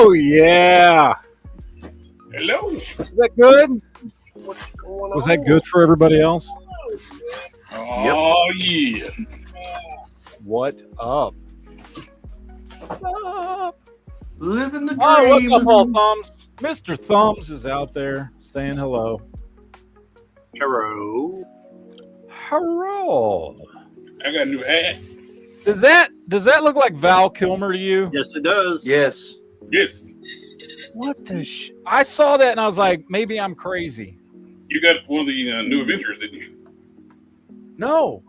Oh, yeah. Hello. Is that good? What's going Was on? that good for everybody else? Oh, yeah. What up? What's up? Living the dream. Oh, what's up, all thumbs? Mr. Thumbs is out there saying hello. Hello. Hello. I got a new hat. Does that look like Val Kilmer to you? Yes, it does. Yes. Yes. What the I saw that and I was like, maybe I'm crazy. You got one of the new Avengers, didn't you? No.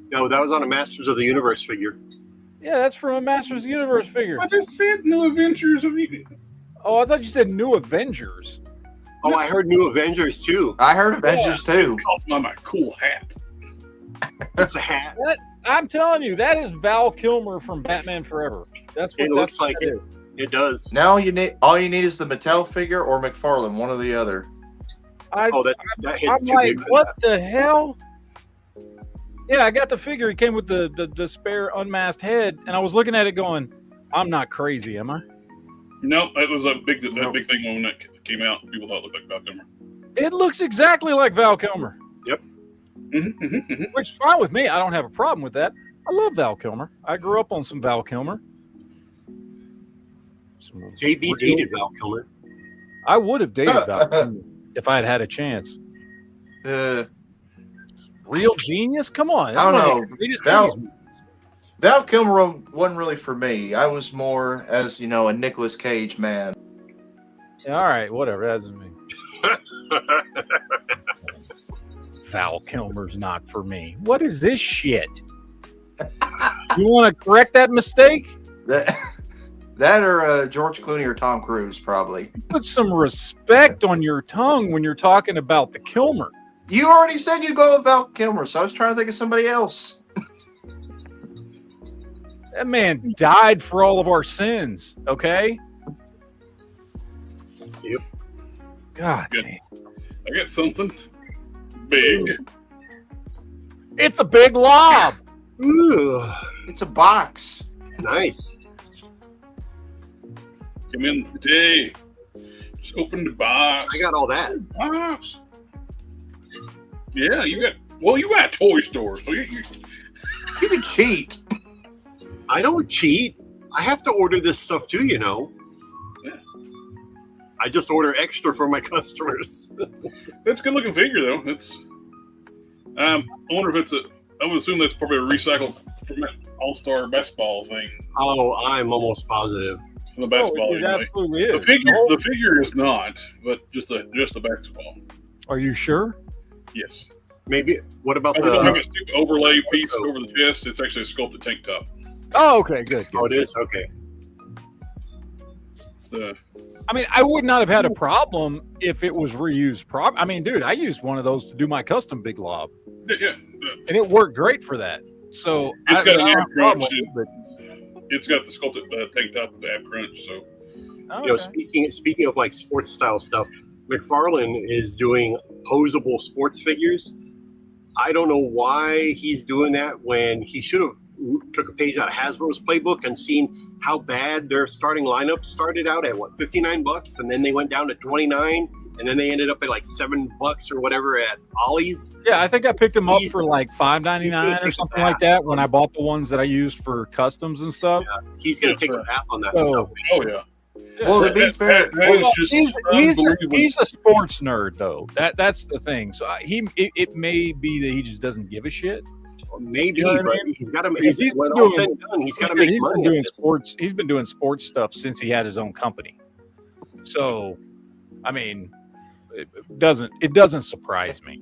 No, that was on a Masters of the Universe figure. Yeah, that's from a Masters of the Universe figure. I just said new Avengers. Oh, I thought you said New Avengers. Oh, I heard New Avengers too. I heard Avengers too. It's called my cool hat. It's a hat. I'm telling you, that is Val Kilmer from Batman Forever. That's what It looks like it. It does. Now all you need is the Mattel figure or McFarlane, one or the other. Oh, that hits I'm too like, big for what the hell? Yeah, I got the figure. It came with the spare unmasked head, and I was looking at it going, I'm not crazy, am I? No, that was a big thing when that came out. People thought it looked like Val Kilmer. It looks exactly like Val Kilmer. Yep. Which is fine with me. I don't have a problem with that. I love Val Kilmer. I grew up on some Val Kilmer. JB dated Val Kilmer. I would have dated Val Kilmer if I had had a chance. Real genius? Come on. I don't know. Val Val Kilmer wasn't really for me. I was more as, a Nicolas Cage man. Yeah, all right, whatever. That's me. Val Kilmer's not for me. What is this shit? You want to correct that mistake? That or George Clooney or Tom Cruise, probably. Put some respect on your tongue when you're talking about the Kilmer. You already said you'd go with Val Kilmer, so I was trying to think of somebody else. That man died for all of our sins, okay? Yep. God Good. damn. I got something big. It's a big lob. Ooh, It's a box. nice. Come in today. Just open the box. I got all that. Box. Yeah, you got a toy store, so you You can cheat. I don't cheat. I have to order this stuff too, Yeah. I just order extra for my customers. That's a good looking figure though. It's I wonder if I would assume that's probably a recycled from that All-Star basketball thing. Oh, I'm almost positive. From the basketball. It anyway. absolutely is. The figure is not, but just a basketball. Are you sure? Yes. Maybe. What about I don't have the? a stupid overlay piece over the chest. It's actually a sculpted tank top. Oh, okay, good. Oh, it is. Okay. I mean, I would not have had a problem if it was reused. I mean, dude, I used one of those to do my custom big lob, Yeah. and it worked great for that. So It's got an I don't ab have a problem crunch. with it, It's got the sculpted tank top with the ab crunch. So but- You know, okay. speaking of like sports style stuff, McFarlane is doing posable sports figures. I don't know why he's doing that when he should have took a page out of Hasbro's playbook and seen how bad their starting lineup started out at $59, and then they went down to 29, and then they ended up at like $7 or whatever at Ollie's. Yeah, I think I picked them up He's- for like he's gonna $5.99 or take something a like bath. that when I bought the ones that I used for customs and stuff. Yeah, he's going to take a bath on that So- stuff. oh yeah. Well, to be fair, that is just He's a sports nerd though. That's the thing. So it may be that he just doesn't give a shit. Maybe, You know what I but mean? he's got to. Because he's When been all doing- said and done, he's got to make He's money. been at doing this. sports. He's been doing sports stuff since he had his own company. So, I mean, it doesn't surprise me.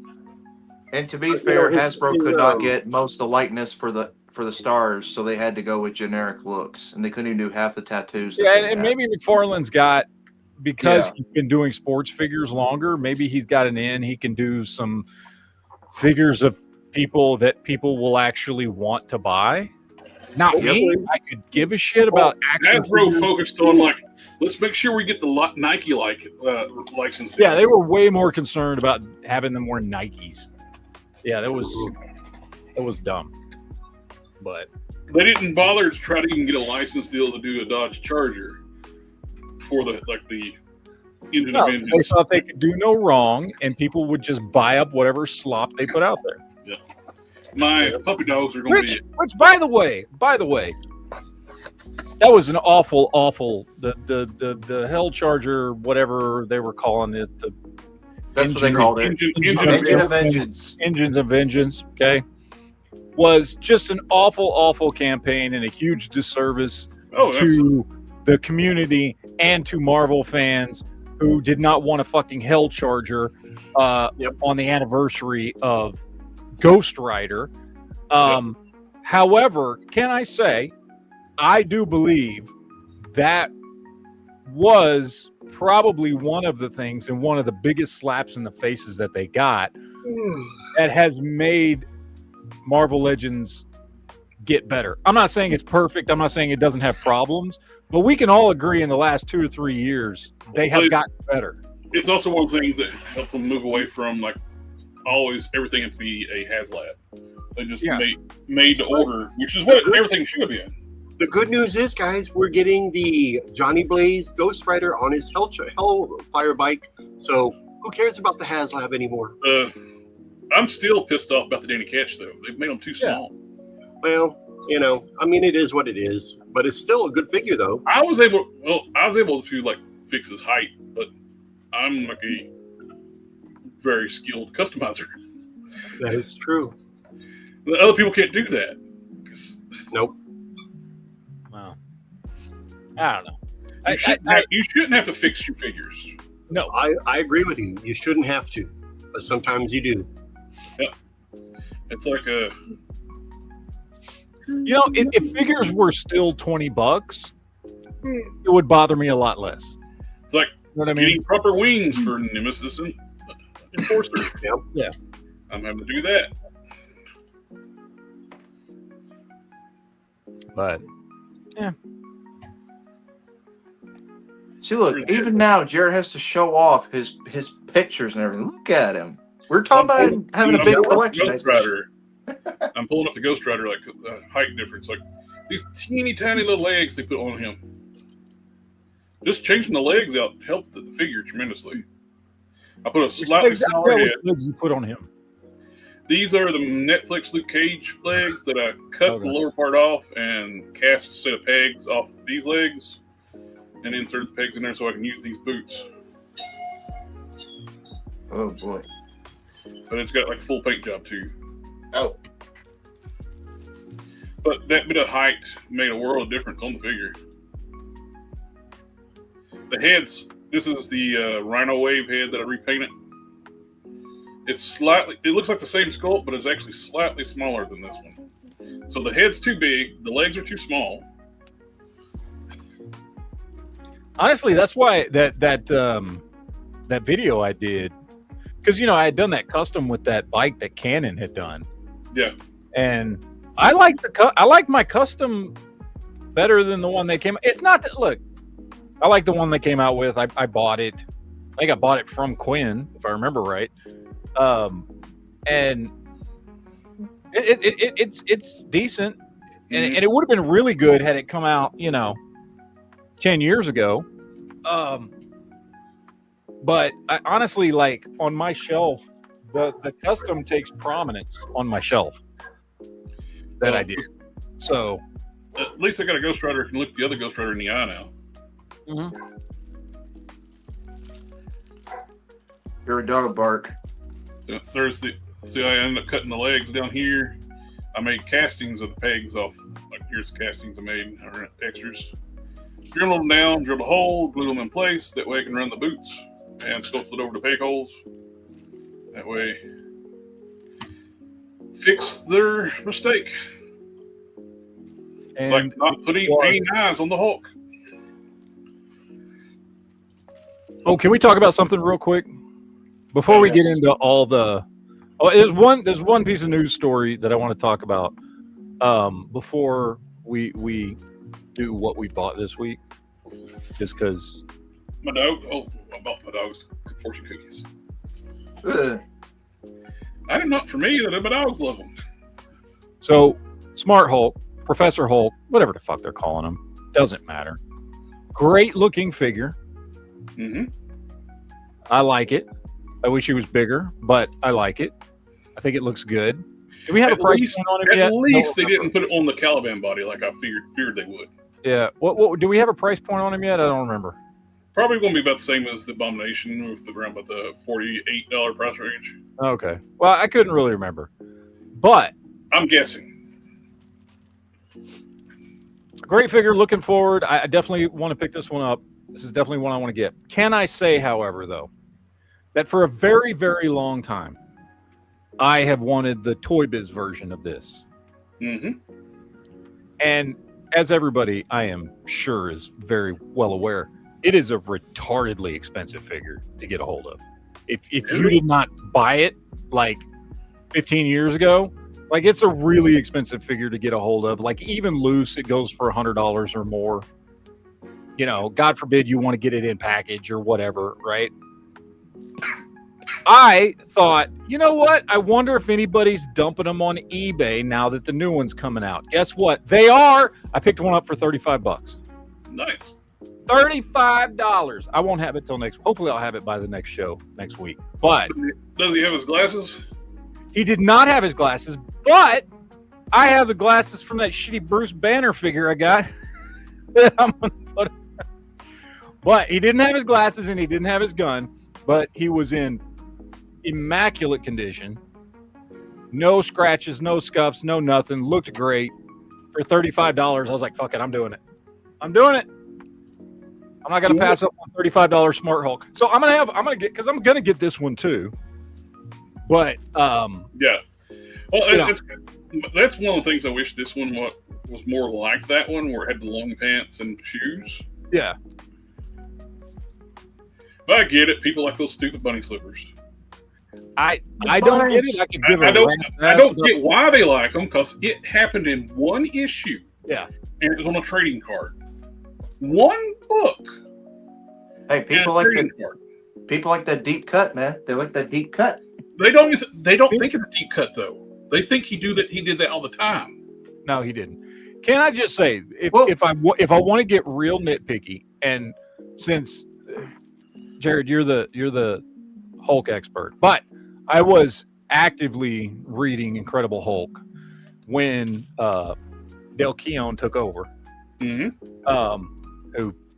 and to be fair, his- Hasbro could not get most of the likeness for the stars, so they had to go with generic looks, and they couldn't even do half the tattoos. that Yeah, they and had. maybe McFarlane's got, because Yeah. he's been doing sports figures longer, maybe he's got an in. He can do some figures of people that people will actually want to buy. Not me. I could give a shit about action Hasbro figures. focused on like, let's make sure we get the Nike license. Yeah, they were way more concerned about having them wear Nikes. Yeah, that was dumb. But They didn't bother to try to even get a license deal to do a Dodge Charger. before the engine No, of engines. they thought they could do no wrong, and people would just buy up whatever slop they put out there. Yeah. My puppy dogs are going to be. Which, by the way, that was an awful the Hell Charger, whatever they were calling it. That's what they called it. Engine of Vengeance. Engines of Vengeance. Okay, was just an awful campaign and a huge disservice to the community and to Marvel fans who did not want a fucking Hell Charger on the anniversary of Ghost Rider. However, can I say, I do believe that was probably one of the things and one of the biggest slaps in the faces that they got that has made Marvel Legends get better. I'm not saying it's perfect. I'm not saying it doesn't have problems, but we can all agree in the last 2 or 3 years, they have gotten better. It's also one of the things that helped them move away from always everything had to be a HasLab. They just made to order, which is what everything should have been. The good news is, guys, we're getting the Johnny Blaze Ghost Rider on his Hellfire bike. So who cares about the HasLab anymore? I'm still pissed off about the Danny Ketch, though. They've made them too small. Well, it is what it is, but it's still a good figure, though. I was able to fix his height, but I'm a very skilled customizer. That is true. The other people can't do that. Nope. Wow. I don't know. You shouldn't have to fix your figures. No, I agree with you. You shouldn't have to, but sometimes you do. Yeah. It's like a... if figures were still $20, it would bother me a lot less. It's like getting getting proper wings for Nemesis and Enforcer. Yeah. I'm having to do that. But, yeah. See, look, even now, Jared has to show off his pictures and everything. Look at him. We're talking about him having a big collection. I'm pulling up the Ghost Rider, height difference. Like, these teeny tiny little legs they put on him. Just changing the legs out helped the figure tremendously. I put a slightly smaller head. What legs you put on him? These are the Netflix Luke Cage legs that I cut the lower part off and cast a set of pegs off these legs and inserted the pegs in there so I can use these boots. Oh, boy. But it's got a full paint job, too. Oh. But that bit of height made a world of difference on the figure. The heads, this is the Rhino Wave head that I repainted. It looks like the same sculpt, but it's actually slightly smaller than this one. So the head's too big, the legs are too small. Honestly, that's why that video I did, because I had done that custom with that bike that Canon had done. Yeah, and I like my custom better than the one they came. It's not that. Look, I like the one they came out with. I bought it. I think I bought it from Quinn, if I remember right. And it's decent, and it would have been really good had it come out 10 years ago. But I honestly, on my shelf, the custom takes prominence on my shelf that I did. So at least I got a Ghost Rider who can look the other Ghost Rider in the eye now. Mm-hmm. You're a dog bark. So I ended up cutting the legs down here. I made castings of the pegs off. Here's the castings I made, or extras. Drilled them down, drilled a hole, glued them in place. That way I can run the boots and sculpt it over the peg holes. That way, fix their mistake. And like not putting painting eyes on the Hulk. Oh, can we talk about something real quick before we get into all the? Oh, there's one piece of news story that I want to talk about before we do what we bought this week, just because. My dog. Oh, I bought my dog's fortune cookies. I did not for me. That my dogs love them. So, Smart Hulk, Professor Hulk, whatever the fuck they're calling him, doesn't matter. great looking figure. Mm-hmm. I like it. I wish it was bigger, but I like it. I think it looks good. Do we have a price point on it yet? At least they didn't put it on the Caliban body like I feared they would. Yeah. What do we have a price point on him yet? I don't remember. Probably going to be about the same as the Abomination, with around about the $48 price range. Okay. Well, I couldn't really remember, but I'm guessing. Great figure. Looking forward. I definitely want to pick this one up. This is definitely one I want to get. Can I say, however, though, that for a very, very long time, I have wanted the Toy Biz version of this. Mm-hmm. And as everybody, I am sure, is very well aware, it is a retardedly expensive figure to get a hold of. If you did not buy it like 15 years ago, like, it's a really expensive figure to get a hold of. Like, even loose, it goes for $100 or more. You know, God forbid you want to get it in package or whatever, right? I thought, you know what? I wonder if anybody's dumping them on eBay now that the new one's coming out. Guess what? They are. I picked one up for $35. Nice. $35. I won't have it till next. Hopefully, I'll have it by the next show next week. But does he have his glasses? He did not have his glasses, but I have the glasses from that shitty Bruce Banner figure I got. I'm gonna put. But he didn't have his glasses and he didn't have his gun. But he was in immaculate condition. No scratches, no scuffs, no nothing. Looked great. For $35, I was like, fuck it, I'm doing it. I'm doing it. I'm not gonna pass up on $35 Smart Hulk. So I'm gonna get this one too. But yeah. Well, that's one of the things I wish this one was more like that one, where it had the long pants and shoes. Yeah. But I get it. People like those stupid bunny slippers. I don't get it. I don't get why they like them, because it happened in one issue. Yeah. And it was on a trading card. One book. Hey, people like that deep cut, man. They like that deep cut. They don't think it's a deep cut though. They think he did that all the time. No, he didn't. Can I just say, if I want to get real nitpicky, and since Jared, you're the Hulk expert, but I was actively reading Incredible Hulk when Dale Keown took over. Mm-hmm.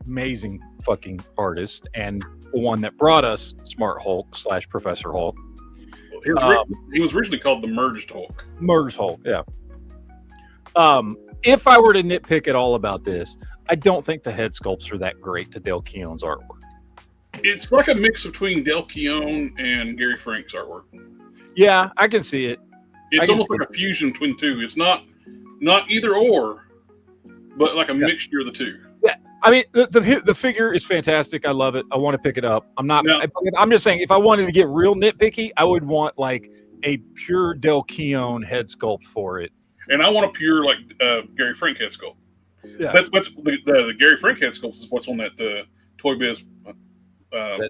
Amazing fucking artist, and the one that brought us Smart Hulk / Professor Hulk. He was originally called the Merged Hulk. Merged Hulk, yeah. If I were to nitpick at all about this, I don't think the head sculpts are that great to Dale Keown's artwork. It's like a mix between Dale Keown and Gary Frank's artwork. Yeah, I can see it. It's almost like a fusion between two. It's not either or, but like a mixture of the two. Yeah, I mean, the figure is fantastic. I love it. I want to pick it up. I'm just saying, if I wanted to get real nitpicky, I would want like a pure Dale Keown head sculpt for it. And I want a pure like Gary Frank head sculpt. Yeah, that's the Gary Frank head sculpt is what's on that Toy Biz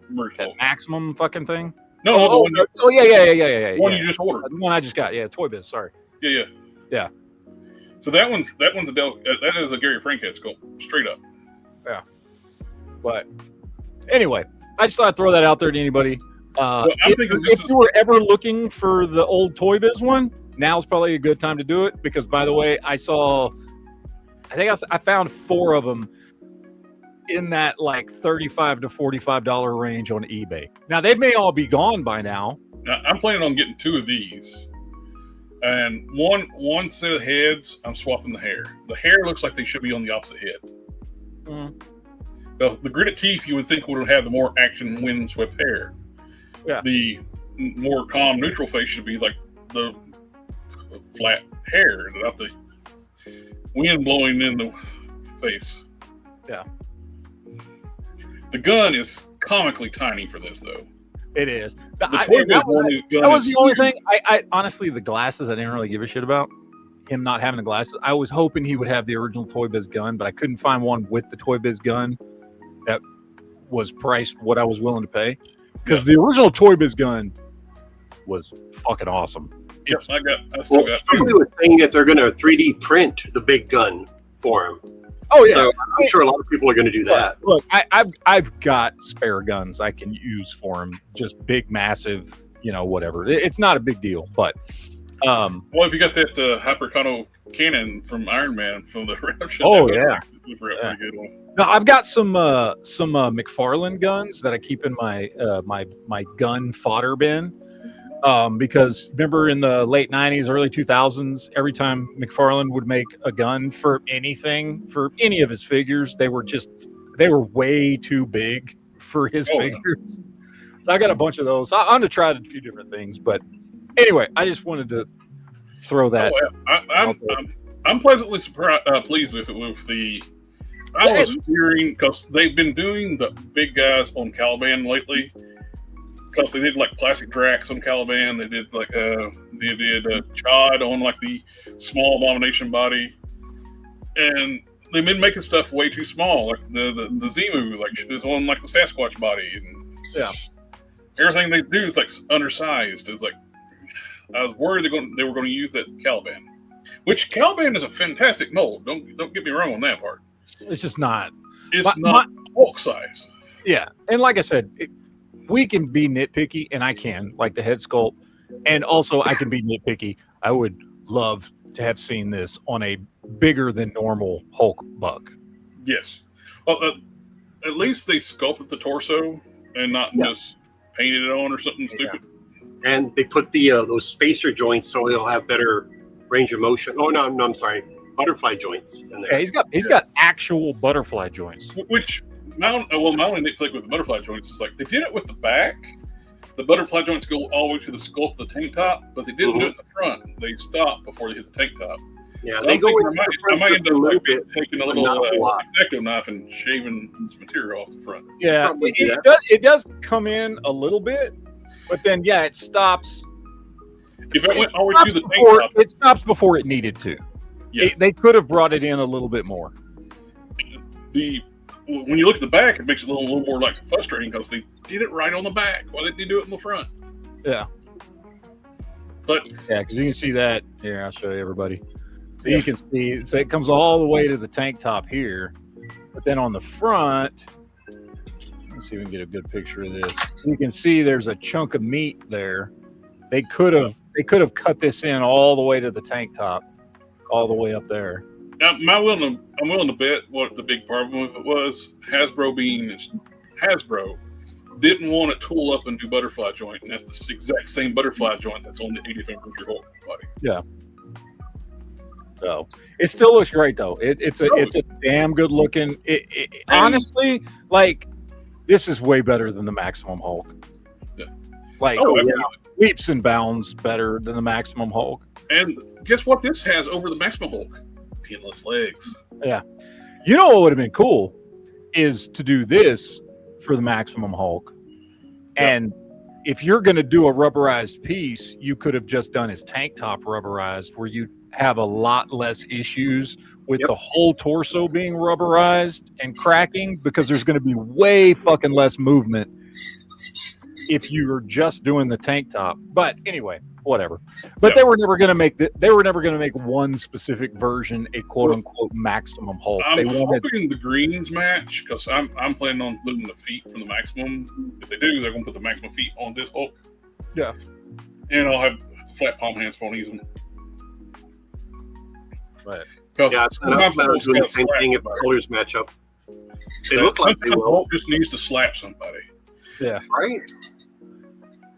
merch. That Maximum fucking thing. No, yeah. One you just ordered. The one I just got. Yeah, Toy Biz. Sorry. Yeah. So that one's a that is a Gary Frank head sculpt, straight up. Yeah. But anyway, I just thought I'd throw that out there to anybody. If you were ever looking for the old Toy Biz one, now's probably a good time to do it, because, by the way, I found 4 of them in that like $35 to $45 range on eBay. Now, they may all be gone by now. I'm planning on getting 2 of these. And one set of heads, I'm swapping the hair. The hair looks like they should be on the opposite head. Well, the gritted teeth you would think would have the more action windswept hair. Yeah. The more calm neutral face should be like the flat hair, not the wind blowing in the face. Yeah. The gun is comically tiny for this, though. It is. That was the only thing. I honestly, the glasses, I didn't really give a shit about. Him not having the glasses. I was hoping he would have the original Toy Biz gun, but I couldn't find one with the Toy Biz gun that was priced what I was willing to pay. Because the original Toy Biz gun was fucking awesome. Yes, I still got. Somebody was saying that they're going to 3D print the big gun for him. Oh yeah. So I'm sure a lot of people are going to do that. Look, I've got spare guns I can use for him. Just big, massive, whatever. It's not a big deal, but well, if you got that Hypercono cannon from Iron Man from the Rapture, pretty good one. No, I've got some McFarlane guns that I keep in my my gun fodder bin. Because remember in the late 90s, early 2000s, every time McFarlane would make a gun for anything, for any of his figures, they were way too big for his figures. So I got a bunch of those. I'm going to try a few different things, but anyway, I just wanted to throw that. I'm pleasantly pleased with the. I was fearing because they've been doing the big guys on Caliban lately. Because they did like plastic Drax on Caliban, they did Chod on like the small Abomination body, and they've been making stuff way too small, like the Zemu, like is on like the Sasquatch body, and everything they do is like undersized. It's like I was worried they were going to use that Caliban, which Caliban is a fantastic mold. Don't get me wrong on that part. It's just not. It's not Hulk size. Yeah, and like I said. We can be nitpicky, and I can, like the head sculpt, and also I can be nitpicky. I would love to have seen this on a bigger than normal Hulk buck. Yes. Well, at least they sculpted the torso and not just painted it on or something stupid. And they put the those spacer joints so they'll have better range of motion. Oh no, I'm sorry, butterfly joints in there. Yeah, he's got actual butterfly joints, which. My only nitpick with the butterfly joints is like they did it with the back. The butterfly joints go all the way to the sculpt of the tank top, but they didn't do it in the front. They stopped before they hit the tank top. Yeah, so they go. I might end up taking a little X-Acto knife and shaving this material off the front. Yeah, it does come in a little bit, but then it stops. If it went all the way to the tank top, it stops before it needed to. Yeah. They could have brought it in a little bit more. When you look at the back, it makes it a little more like frustrating because they did it right on the back. Why didn't they do it in the front? Yeah. But because you can see that here. I'll show you everybody. So you can see. So it comes all the way to the tank top here, but then on the front, let's see if we can get a good picture of this. So you can see there's a chunk of meat there. They could have cut this in all the way to the tank top, all the way up there. Now, I'm willing to bet what the big problem with it was. Hasbro didn't want to tool up and do butterfly joint, and that's the exact same butterfly joint that's on the 80th anniversary Hulk body. Yeah. So it still looks great though. It's a damn good looking. Honestly, like this is way better than the Maximum Hulk. Yeah. Leaps and bounds better than the Maximum Hulk. And guess what? This has over the Maximum Hulk. Pinless legs. Yeah. You know what would have been cool is to do this for the Maximum Hulk. And if you're going to do a rubberized piece, you could have just done his tank top rubberized where you have a lot less issues with the whole torso being rubberized and cracking because there's going to be way fucking less movement if you were just doing the tank top. But anyway, whatever. But they were never going to make one specific version a quote unquote Maximum Hulk. I'm hoping the greens match because I'm planning on putting the feet from the Maximum. If they do, they're going to put the Maximum feet on this Hulk. Yeah. And I'll have flat palm hands for use them. Right. Sometimes they're doing the same thing if the colors match up. They look like they will. Hulk just needs to slap somebody. Yeah. Right.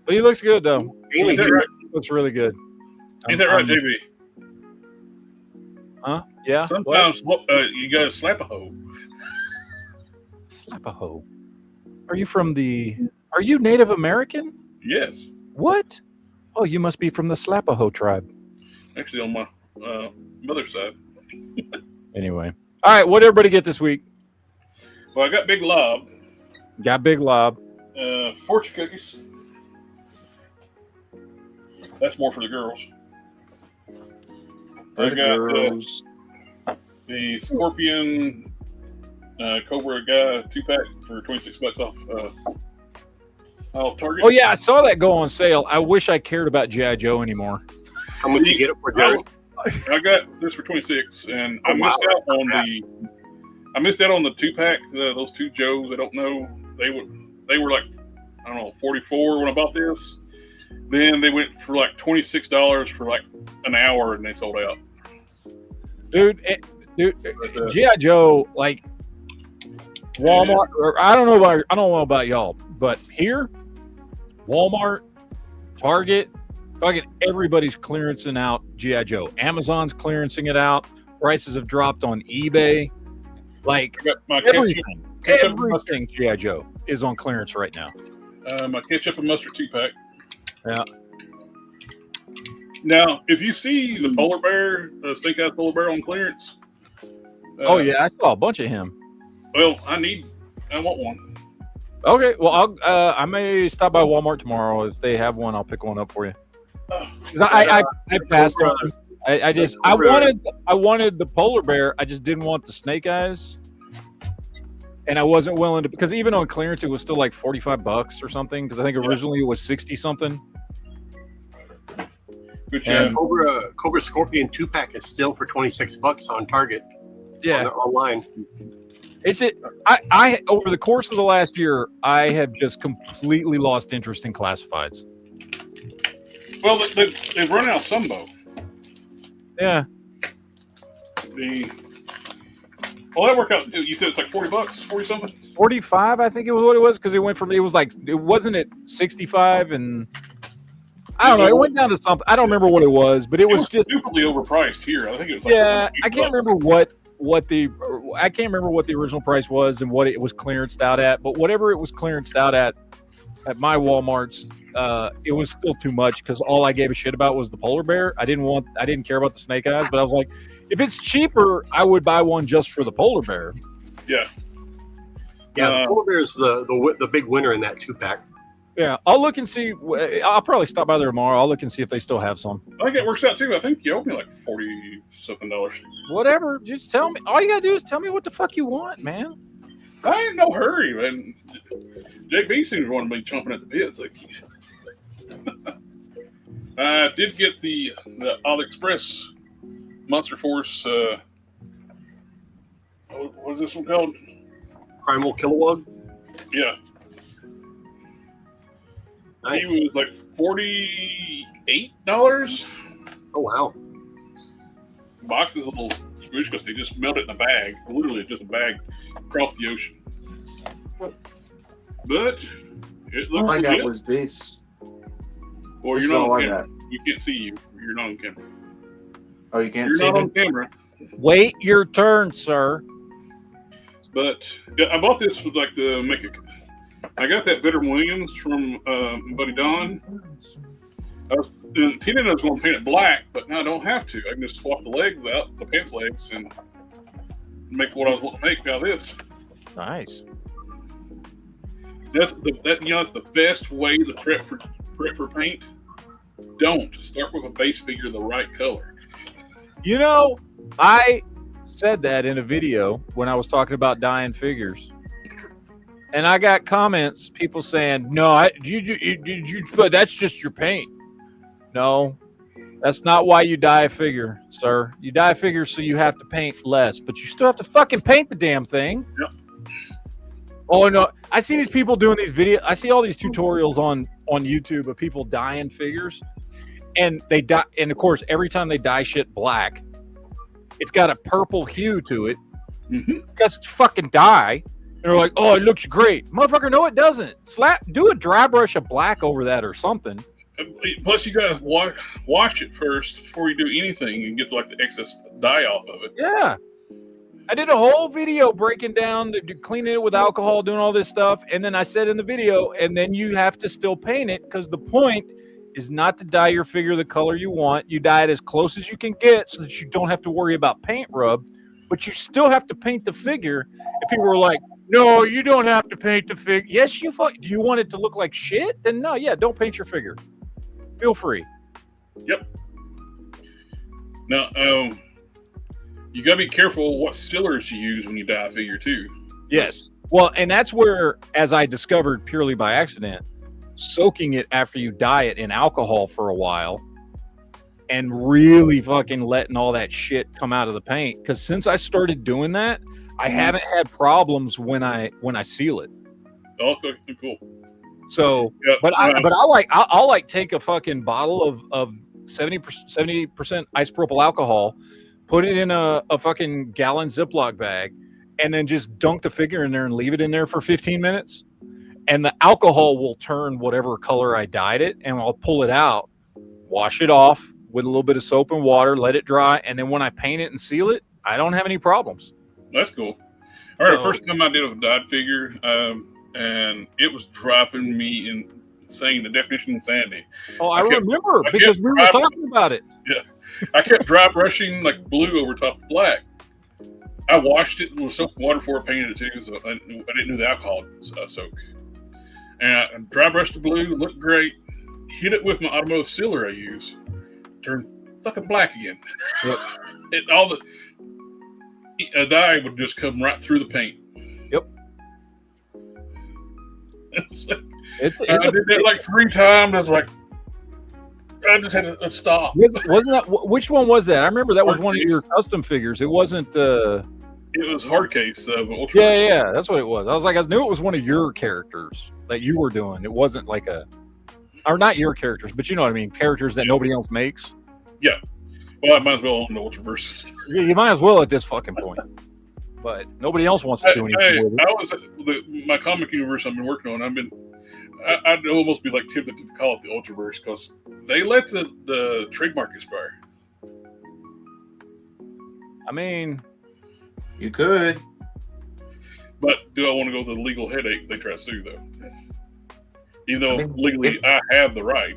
But he looks good though. He looks really good. Ain't that right, JB? Huh? Yeah. Sometimes you gotta slap a hoe. Slap a hoe. Are you Native American? Yes. What? Oh, you must be from the Slapaho tribe. Actually, on my mother's side. Anyway. All right, what'd everybody get this week? Well, I got Big Lob. Got Big Lob. Fortune cookies. That's more for the girls. I got the Scorpion Cobra guy 2-pack for $26 off Target. Oh yeah, I saw that go on sale. I wish I cared about G.I. Joe anymore. How much you get it for, Jared? I got this for $26, and I missed out on I missed out on the 2-pack. Those two Joes, I don't know. They were like, I don't know, $44 when I bought this. Then they went for like $26 for like an hour, and they sold out. Dude, G.I. Joe, like Walmart. Or I don't know about y'all, but here, Walmart, Target, fucking everybody's clearancing out G.I. Joe. Amazon's clearancing it out. Prices have dropped on eBay. Like everything G.I. Joe is on clearance right now. My ketchup and mustard 2-pack. Yeah. Now, if you see the polar bear, Snake Eyes polar bear on clearance. Oh yeah, I saw a bunch of him. Well, I want one. Okay, well I may stop by Walmart tomorrow. If they have one, I'll pick one up for you. I passed on. I wanted the polar bear. I just didn't want the Snake Eyes, and I wasn't willing to, because even on clearance it was still like $45 or something. Because I think originally it was 60 something. And Cobra Scorpion 2-pack is still for $26 on Target. Yeah, online. I over the course of the last year, I have just completely lost interest in classifieds. Well, they've run out of some though. Yeah. Well, that worked out. You said it's like $40, 40 something. 45, I think it was what it was, because it wasn't at 65 and. I don't know. It went down to something. I don't remember what it was, but it was just stupidly overpriced here. I think it was like I can't remember what the original price was and what it was clearanced out at. But whatever it was clearanced out at my Walmart's, it was still too much, because all I gave a shit about was the polar bear. I didn't care about the Snake Eyes, but I was like, if it's cheaper, I would buy one just for the polar bear. Yeah. Yeah, the polar bear is the big winner in that 2-pack. Yeah, I'll look and see. I'll probably stop by there tomorrow. I'll look and see if they still have some. I think it works out too. I think you owe me like $40-something. Whatever. Just tell me. All you gotta do is tell me what the fuck you want, man. I ain't no hurry, man. JB seems to want to be chomping at the bits. Like, I did get the AliExpress Monster Force. What is this one called? Primal Kilowog? Yeah. Nice. He was like $48. Oh wow! The box is a little squish because they just melt it in a bag. Literally, just a bag across the ocean. But it looks. All I got good. was this. Well, you're not on camera. You can't see you. You're not on camera. Oh, you can't You're see not me? on camera. Wait your turn, sir. But yeah, I bought this for like the make it. I got that Bitter Williams from Buddy Don. Tina was going to paint it black, but now I don't have to. I can just swap the legs out, the pants legs, and make what I was wanting to make out of this. Nice. That's the best way to prep for paint. Don't start with a base figure the right color. You know, I said that in a video when I was talking about dyeing figures. And I got comments, people saying, "No, but that's just your paint." No, that's not why you dye a figure, sir. You dye a figure so you have to paint less, but you still have to fucking paint the damn thing. Yep. Oh no, I see these people doing these videos. I see all these tutorials on YouTube of people dyeing figures, and they dye. And of course, every time they dye shit black, it's got a purple hue to it because it's fucking dye. And they're like, "Oh, it looks great, motherfucker." No, it doesn't. Do a dry brush of black over that or something. Plus, you guys wash it first before you do anything and get like the excess dye off of it. Yeah, I did a whole video breaking down, cleaning it with alcohol, doing all this stuff, and then I said in the video, and then you have to still paint it, because the point is not to dye your figure the color you want. You dye it as close as you can get so that you don't have to worry about paint rub, but you still have to paint the figure. And people were like, "No, you don't have to paint the figure." Yes, you do. You want it to look like shit? Then no, yeah, don't paint your figure. Feel free. Yep. Now, you gotta be careful what stillers you use when you dye a figure too. Yes. Well, and that's where, as I discovered purely by accident, soaking it after you dye it in alcohol for a while and really fucking letting all that shit come out of the paint. Because since I started doing that, I haven't had problems when I seal it. Okay, cool. So, Yeah, I'll like take a fucking bottle of 70% isopropyl alcohol, put it in a fucking gallon Ziploc bag, and then just dunk the figure in there and leave it in there for 15 minutes. And the alcohol will turn whatever color I dyed it, and I'll pull it out, wash it off with a little bit of soap and water, let it dry, and then when I paint it and seal it, I don't have any problems. That's cool. All right, the first time I did a dyed figure, and it was driving me insane. The definition of insanity. Oh, I remember because we were talking about it. Yeah, I kept dry brushing like blue over top of black. I washed it with soap and water before I painted it too, so I didn't do the alcohol soak. And I dry brushed the blue, looked great. Hit it with my automotive sealer I use, turned fucking black again. Yep. A dye would just come right through the paint. Yep. I did that like 3 times. I was like, I just had to stop. Wasn't that which one was that? I remember that was one of your custom figures. It wasn't. It was hard case. Yeah, that's what it was. I knew it was one of your characters that you were doing. It wasn't like or not your characters, but you know what I mean. Characters that nobody else makes. Yeah. Well, I might as well own the Ultraverse. You might as well at this fucking point. But nobody else wants to do anything with it. My comic universe I've been working on, I'd almost be like tempted to call it the Ultraverse because they let the trademark expire. I mean, you could. But do I want to go to the legal headache if they try to sue, though? Even though legally I have the right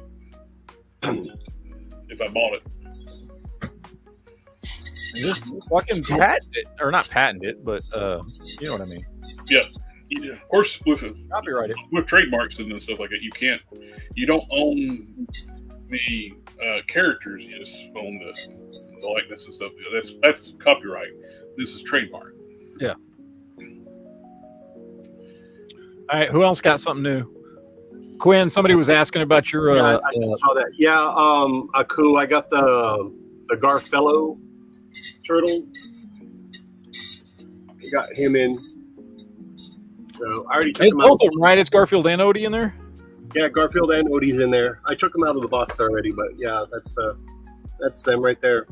if I bought it. Just fucking patent it, or not patent it, but you know what I mean. Yeah. Of course, with copyrighted with trademarks and stuff like that, you don't own the characters. You just own the likeness and stuff. That's copyright. This is trademark. Yeah. All right. Who else got something new? Quinn, somebody was asking about your. I saw that. Yeah, Aku, I got the Garfellow turtle. I got him in. So I already took him out. Both of them, right? It's Garfield and Odie in there. Yeah, Garfield and Odie's in there. I took them out of the box already, but yeah, that's them right there.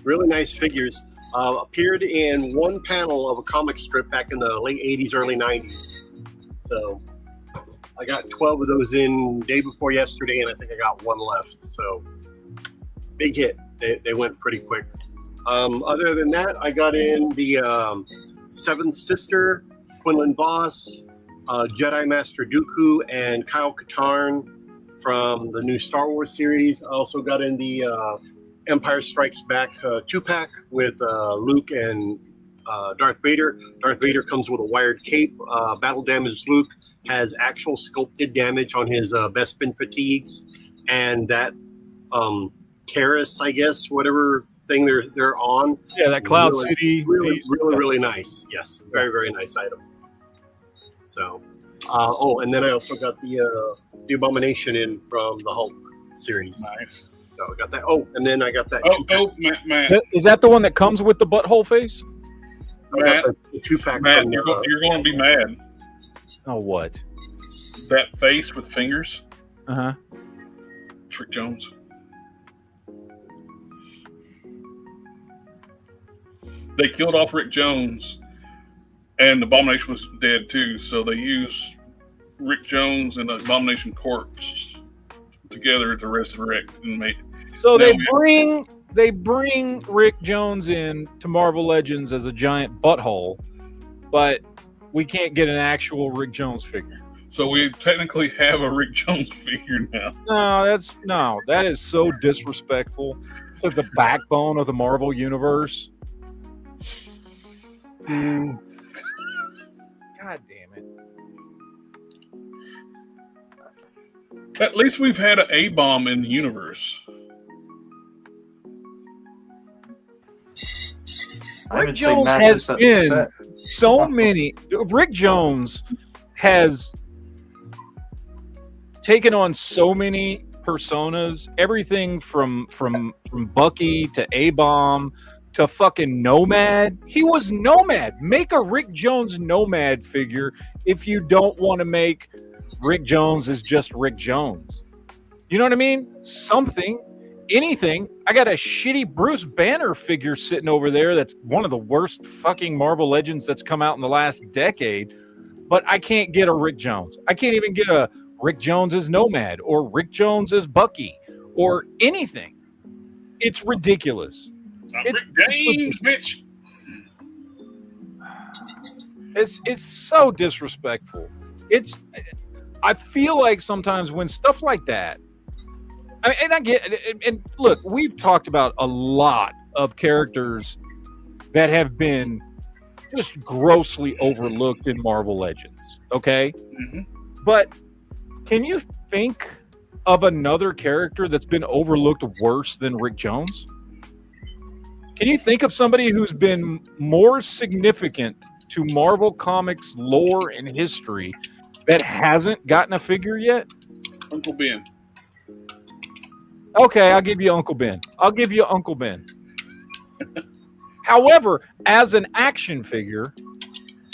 Really nice figures. Appeared in one panel of a comic strip back in the late 80s, early 90s. So I got 12 of those in day before yesterday, and I think I got one left. So big hit. They went pretty quick. Other than that, I got in the Seventh Sister, Quinlan Voss, Jedi Master Dooku, and Kyle Katarn from the new Star Wars series. I also got in the Empire Strikes Back 2-pack with Luke and Darth Vader. Darth Vader comes with a wired cape. Battle damaged Luke has actual sculpted damage on his Bespin fatigues, and that Karis, I guess, whatever thing they're on. Yeah, that Cloud City. Really nice. Yes, very, very nice item. So, and then I also got the Abomination in from the Hulk series. Nice. So I got that. Oh, and then I got that. Matt. Is that the one that comes with the butthole face? I got the 2-pack. Matt, you're going to be mad. Oh, what? That face with fingers. Uh-huh. It's Rick Jones. They killed off Rick Jones, and the Abomination was dead too. So they used Rick Jones and the Abomination corpse together to resurrect and make. So they bring Rick Jones in to Marvel Legends as a giant butthole, but we can't get an actual Rick Jones figure. So we technically have a Rick Jones figure now. No, that is so disrespectful to the backbone of the Marvel universe. God damn it. At least we've had an A-bomb in the universe. Rick Jones has been so many. Rick Jones has taken on so many personas. Everything from Bucky to A-bomb to fucking Nomad. He was Nomad. Make a Rick Jones Nomad figure if you don't want to make Rick Jones as just Rick Jones. You know what I mean? Something, anything. I got a shitty Bruce Banner figure sitting over there that's one of the worst fucking Marvel Legends that's come out in the last decade, but I can't get a Rick Jones. I can't even get a Rick Jones as Nomad or Rick Jones as Bucky or anything. It's ridiculous. It's Rick James, bitch. It's so disrespectful. I feel like sometimes when stuff like that, and look, we've talked about a lot of characters that have been just grossly overlooked in Marvel Legends, okay? Mm-hmm. But can you think of another character that's been overlooked worse than Rick Jones? Can you think of somebody who's been more significant to Marvel Comics lore and history that hasn't gotten a figure yet? Uncle Ben. Okay, I'll give you Uncle Ben. However, as an action figure,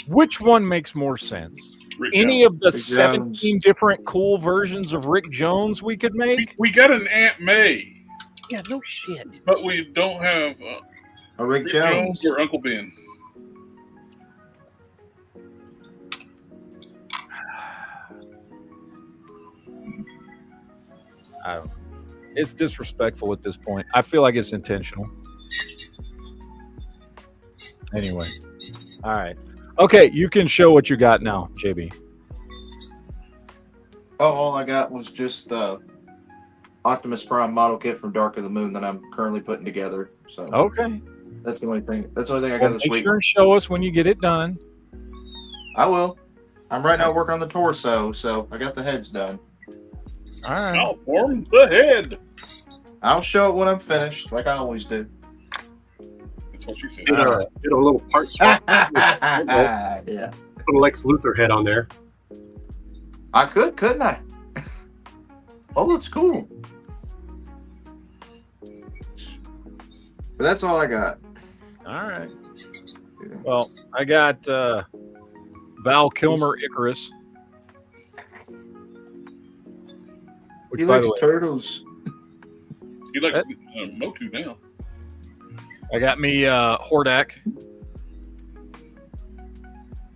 which one makes more sense? Rick Any Jones. of the Rick 17 different cool versions of Rick Jones we could make? We got an Aunt May, Yeah, no shit. but we don't have A Rick Jones. or Uncle Ben. I don't know. It's disrespectful at this point. I feel like it's intentional. Anyway. All right. Okay, you can show what you got now, JB. Oh, all I got was just Optimus Prime model kit from Dark of the Moon that I'm currently putting together. So Okay. that's the only thing. That's the only thing I got this Make week. sure and show us when you get it done. I will. I'm right now working on the torso, so I got the heads done. All right. I'll form the head. I'll show it when I'm finished, like I always do. That's what she said. Did a little part swap. Yeah. Put a Lex Luthor head on there. I could, couldn't I? Oh, that's cool. But that's all I got. All right. Well, I got Val Kilmer Icarus. Which, He by likes the way, turtles. He likes Motu now. I got me Hordak.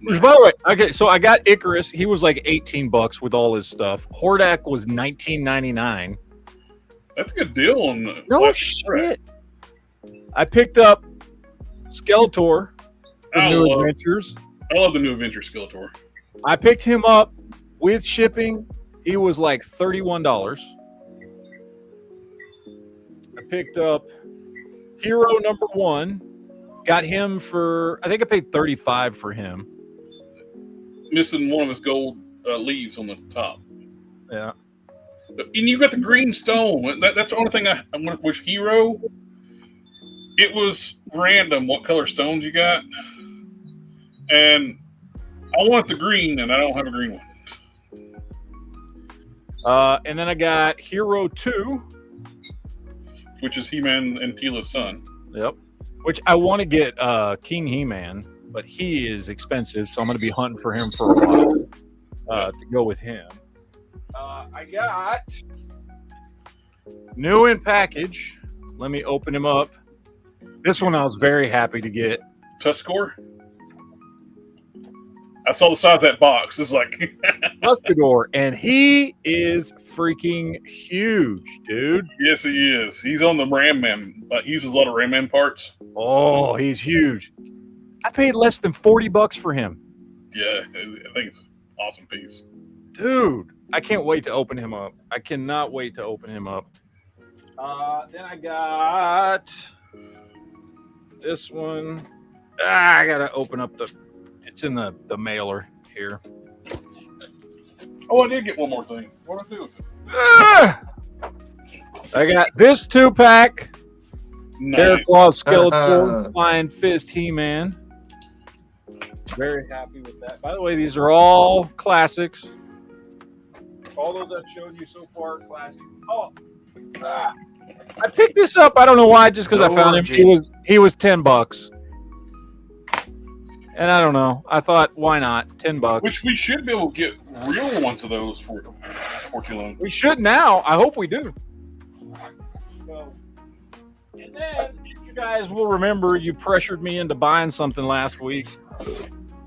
Which, by the way, okay, so I got Icarus. He was like $18 with all his stuff. Hordak was $19.99. That's a good deal on the No plastic wrap. shit. I picked up Skeletor for I New love- Adventures. I love the new Adventure Skeletor. I picked him up with shipping. He was like $31. I picked up Hero #1. Got him for, I think I paid $35 for him. Missing one of his gold leaves on the top. Yeah. And you got the green stone. That's the only thing I'm going to wish Hero. It was random what color stones you got. And I want the green, and I don't have a green one. And then I got Hero 2. Which is He-Man and Teela's son. Yep. Which I want to get King He-Man, but he is expensive, so I'm going to be hunting for him for a while to go with him. I got new in package. Let me open him up. This one I was very happy to get. Tuscore? I saw the size of that box. It's like... Tuscador, and he is freaking huge, dude. Yes, he is. He's on the Ram Man. He uses a lot of Ram Man parts. Oh, he's huge. I paid less than $40 for him. Yeah, I think it's an awesome piece. Dude, I can't wait to open him up. I cannot wait to open him up. Then I got this one. I gotta open up it's in the mailer here. Oh, I did get one more thing. What did I do with it? I got this 2-pack. Nice. Claw Skeletor, Flying Fist He-Man. Very happy with that. By the way, these are all classics. All those I've shown you so far are classic. Oh, I picked this up. I don't know why, just because I found him. He was $10, and I don't know. I thought, why not? $10. Which we should be able to get real ones of those for too long. We should now. I hope we do. So, and then, if you guys will remember, you pressured me into buying something last week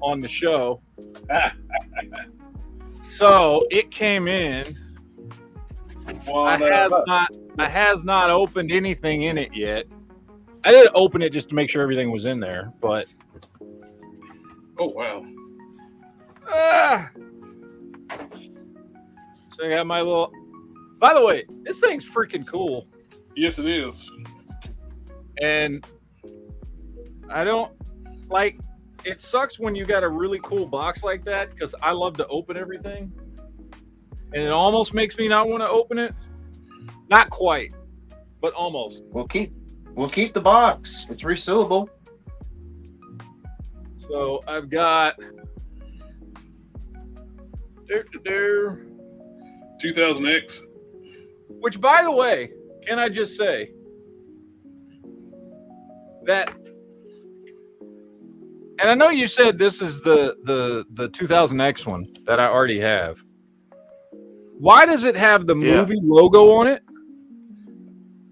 on the show. So it came in. I has not opened anything in it yet. I did open it just to make sure everything was in there, but oh wow. So I got my little. By the way, this thing's freaking cool. Yes, it is. And I don't like. It sucks when you got a really cool box like that because I love to open everything, and it almost makes me not want to open it. Not quite, but almost. We'll keep the box. It's resealable. So I've got 2000X. Which, by the way, can I just say that? And I know you said this is the 2000X one that I already have. Why does it have the movie logo on it?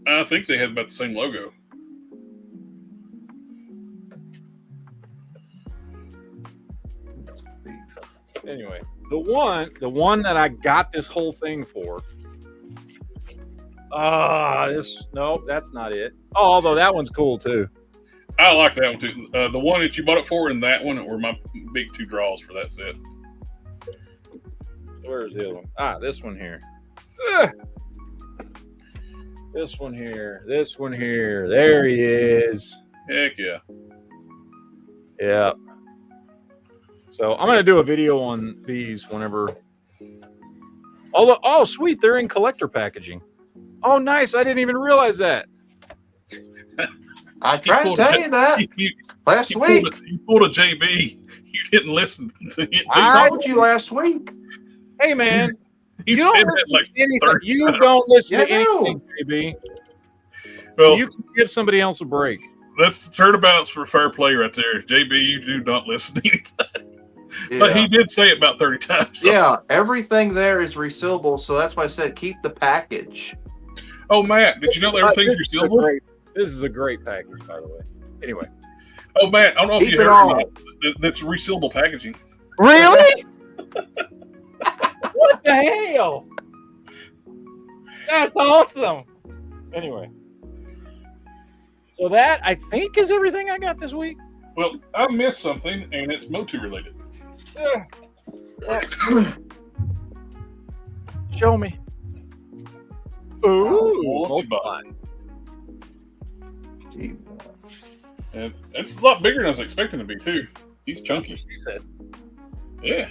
I think they had about the same logo. Anyway, the one that I got this whole thing for. No, that's not it. Oh, although that one's cool too. I like that one too. The one that you bought it for and that one were my big two draws for that set. Where's the other one? This one here. This one here. This one here. There he is. Heck yeah. Yeah. So I'm going to do a video on these whenever. Oh, sweet. They're in collector packaging. Oh, nice. I didn't even realize that. I tried to tell you that last week. You pulled a JB. You didn't listen to it. I told you last week. Hey, man. You said that like anything. You don't listen to anything, JB. Well, you can give somebody else a break. That's the turnabouts for fair play right there. JB, you do not listen to anything. Yeah. But he did say it about 30 times. So. Yeah, everything there is resealable, so that's why I said keep the package. Oh, Matt, did you know that everything's resealable? This is a great package, by the way. Anyway. Oh, Matt, I don't know if you heard or not. That's resealable packaging. Really? What the hell? That's awesome. Anyway. So that, I think, is everything I got this week. Well, I missed something, and it's Motu related. Show me. Ooh, and it's a lot bigger than I was expecting to be, too. He's chunky. He said. Yeah.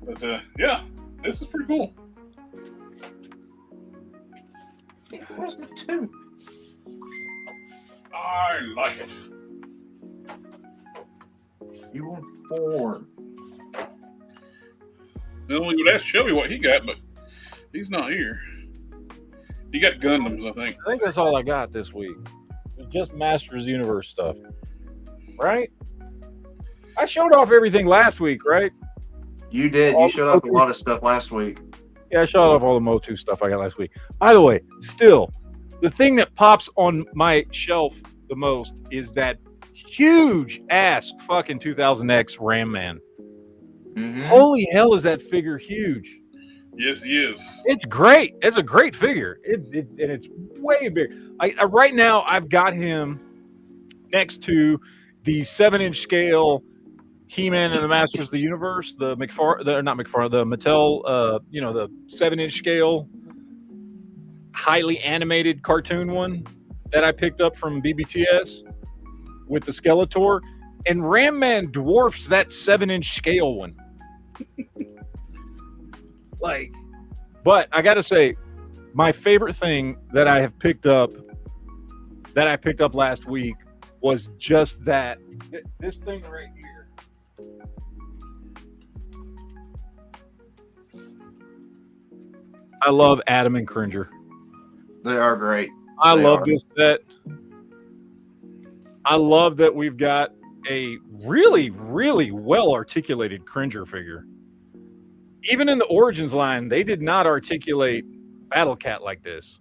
But, yeah, this is pretty cool. Where's my two? I like it. You want 4. Then we would ask Shelby what he got, but he's not here. He got Gundams, I think. I think that's all I got this week. It's just Masters Universe stuff. Right? I showed off everything last week, right? You did. You showed off a lot of stuff last week. Yeah, I showed off all the Motu stuff I got last week. By the way, still, the thing that pops on my shelf the most is that huge ass fucking 2000X Ram Man. Mm-hmm. Holy hell, is that figure huge? Yes, he is. It's great. It's a great figure. And it's way big. Right now, I've got him next to the 7-inch scale He-Man and the Masters of the Universe, the Mattel, the 7-inch scale, highly animated cartoon one that I picked up from BBTS with the Skeletor, and Ram Man dwarfs that 7-inch scale one. But I gotta say, my favorite thing that I picked up last week was just that this thing right here. I love Adam and Cringer. They are great. I love this set. I love that we've got a really, really well articulated Cringer figure. Even in the Origins line, they did not articulate Battle Cat like this.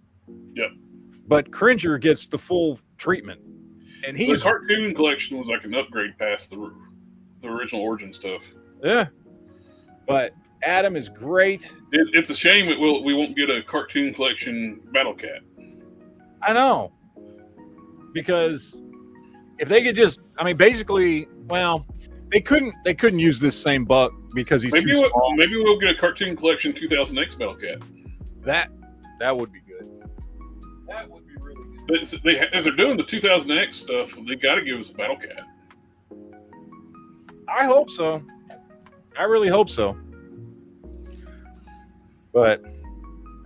Yep. But Cringer gets the full treatment. And the cartoon collection was like an upgrade past the original Origin stuff. Yeah. But Adam is great. It's a shame we won't get a cartoon collection Battle Cat. I know. Because if they could just, I mean, basically, well, they couldn't use this same buck because he's too small. Maybe we'll get a cartoon collection 2000X Battle Cat. That would be good. That would be really good. If they're doing the 2000X stuff, they got to give us a Battle Cat. I hope so. I really hope so. But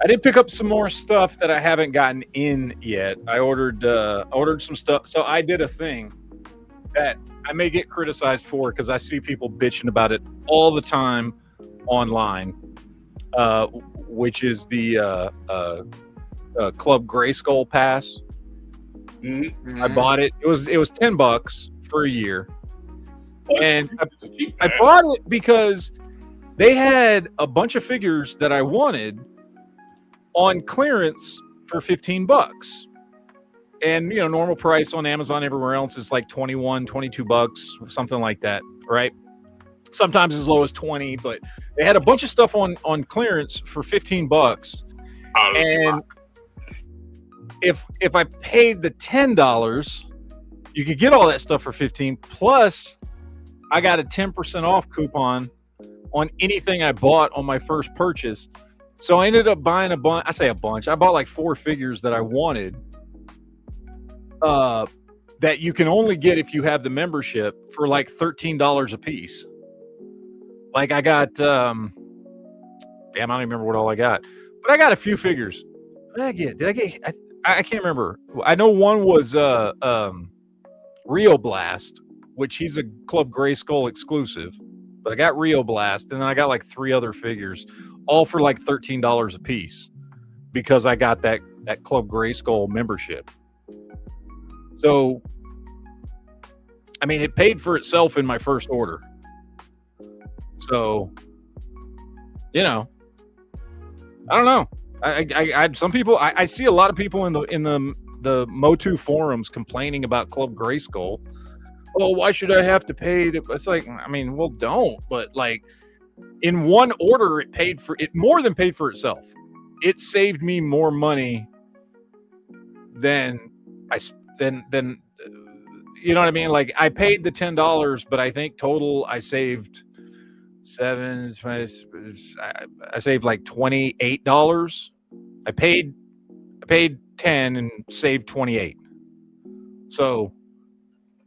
I did pick up some more stuff that I haven't gotten in yet. I ordered some stuff. So I did a thing that I may get criticized for because I see people bitching about it all the time online, which is the Club Grayskull Pass. Mm-hmm. I bought it. It was $10 for a year. And I bought it because they had a bunch of figures that I wanted on clearance for $15. And, you know, normal price on Amazon everywhere else is like $21, $22, something like that, right? Sometimes as low as 20, but they had a bunch of stuff on clearance for $15. And if I paid the $10, you could get all that stuff for $15, plus I got a 10% off coupon on anything I bought on my first purchase. So I ended up buying a bunch. I say a bunch. I bought like 4 figures that I wanted that you can only get if you have the membership for like $13 a piece. Like I got, damn, I don't even remember what all I got. But I got a few figures. What did I get? Did I get, I can't remember. I know one was Rio Blast, which he's a Club Grayskull exclusive. But I got Rio Blast, and then I got like 3 other figures, all for like $13 a piece, because I got that Club Grayskull membership. So, I mean, it paid for itself in my first order. So, you know, I don't know. I some people, I see a lot of people in the Motu forums complaining about Club Grayskull. Oh, why should I have to pay? It's like, I mean, well, don't. But like, in one order, it more than paid for itself. It saved me more money than you know what I mean? Like, I paid the $10, but I think total I saved I saved like $28. I paid 10 and saved 28. So,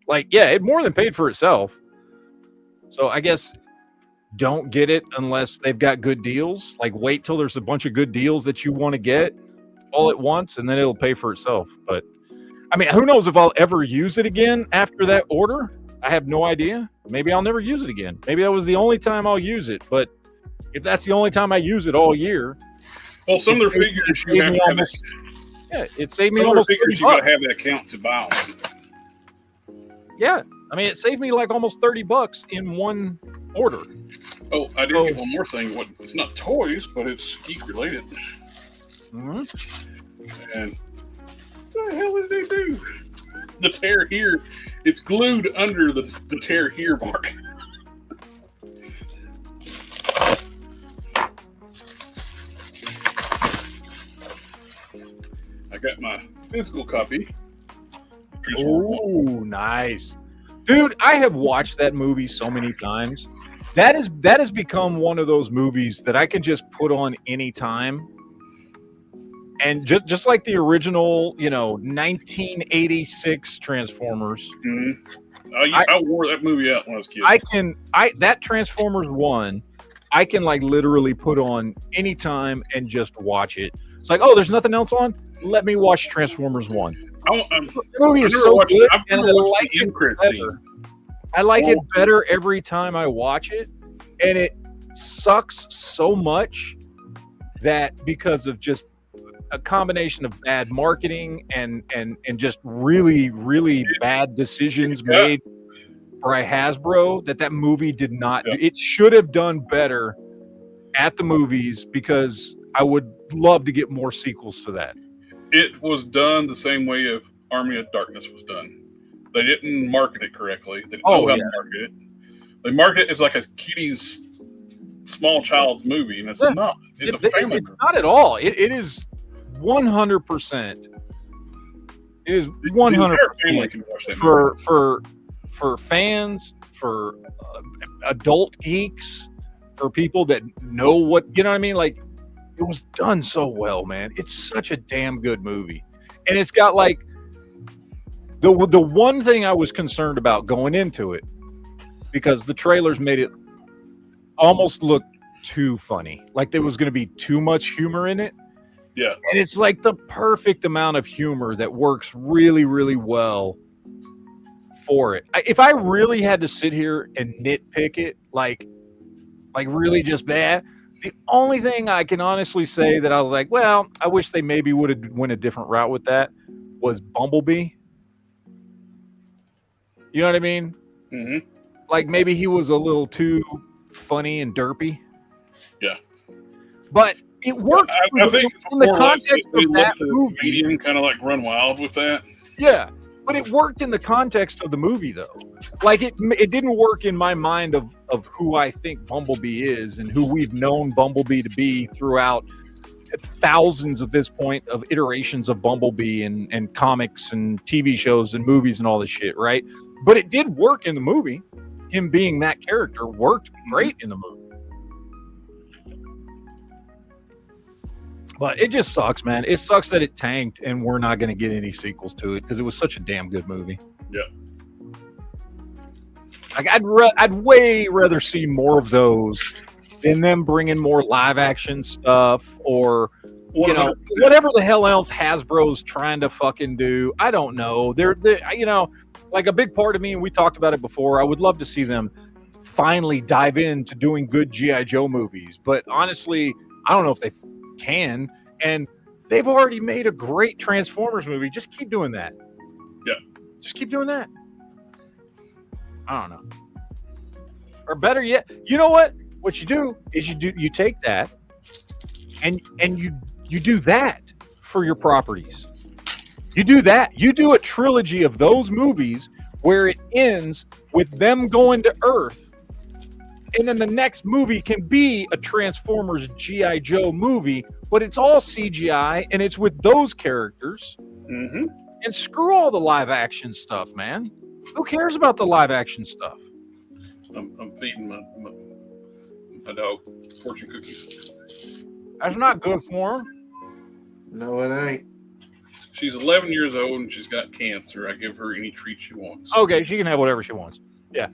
like, yeah, it more than paid for itself. So I guess don't get it unless they've got good deals. Like, wait till there's a bunch of good deals that you want to get all at once, and then it'll pay for itself. But I mean, who knows if I'll ever use it again after that order? I have no idea. Maybe I'll never use it again. Maybe that was the only time I'll use it. But if that's the only time I use it all year, well, some of their figures you have to have that. Yeah, it saved me almost $30. You got to have that account to buy them. Yeah, I mean, it saved me like almost $30 in one order. Oh, I did get one more thing. It's not toys, but it's geek related. Mm-hmm. And what the hell did they do? The tear here, it's glued under the tear here mark. I got my physical copy. Oh, nice. Dude, I have watched that movie so many times. That has become one of those movies that I can just put on anytime. And just like the original, 1986 Transformers. Mm-hmm. I wore that movie out when I was a kid. That Transformers 1, I can like literally put on anytime and just watch it. It's like, oh, there's nothing else on? Let me watch Transformers 1. The movie is so good, and I like it better. I like it better every time I watch it, and it sucks so much that because of just a combination of bad marketing and just really, really bad decisions made by Hasbro, that movie did not. It should have done better at the movies, because I would love to get more sequels to that. It was done the same way of Army of Darkness was done. They didn't market it correctly. They didn't know how to market it. They market it as like a kiddies, small child's movie, and it's not. It's a family movie. It's not at all. It is 100%. It is 100% for fans, for adult geeks, for people that know what, you know what I mean? Like, it was done so well, man. It's such a damn good movie. And it's got like the one thing I was concerned about going into it, because the trailers made it almost look too funny. Like there was going to be too much humor in it. Yeah. And it's like the perfect amount of humor that works really, really well for it. If I really had to sit here and nitpick it, like really just bad, the only thing I can honestly say that I was like, well, I wish they maybe would have went a different route with that, was Bumblebee. You know what I mean? Mm-hmm. Like maybe he was a little too funny and derpy. Yeah. But it worked I think in the context of that movie. Comedian kind of like run wild with that. Yeah. But it worked in the context of the movie, though. Like, it didn't work in my mind of who I think Bumblebee is and who we've known Bumblebee to be throughout thousands at this point of iterations of Bumblebee and comics and TV shows and movies and all this shit, right? But it did work in the movie. Him being that character worked great in the movie. But it just sucks, man. It sucks that it tanked and we're not going to get any sequels to it, because it was such a damn good movie. Yeah. Like I'd way rather see more of those than them bringing more live action stuff, or you know, whatever the hell else Hasbro's trying to fucking do. I don't know. They're you know, like a big part of me, and we talked about it before, I would love to see them finally dive into doing good G.I. Joe movies. But honestly, I don't know if they can, and they've already made a great Transformers movie. Just keep doing that. Yeah. Just keep doing that. I don't know. Or better yet, you know what? What you do is you take that and you do that for your properties. You do that. You do a trilogy of those movies where it ends with them going to Earth. And then the next movie can be a Transformers G.I. Joe movie, but it's all CGI and it's with those characters. Mm-hmm. And screw all the live action stuff, man. Who cares about the live action stuff? I'm feeding my dog fortune cookies. That's not good for him. No, it ain't. She's 11 years old and she's got cancer. I give her any treat she wants. Okay, she can have whatever she wants. Yeah.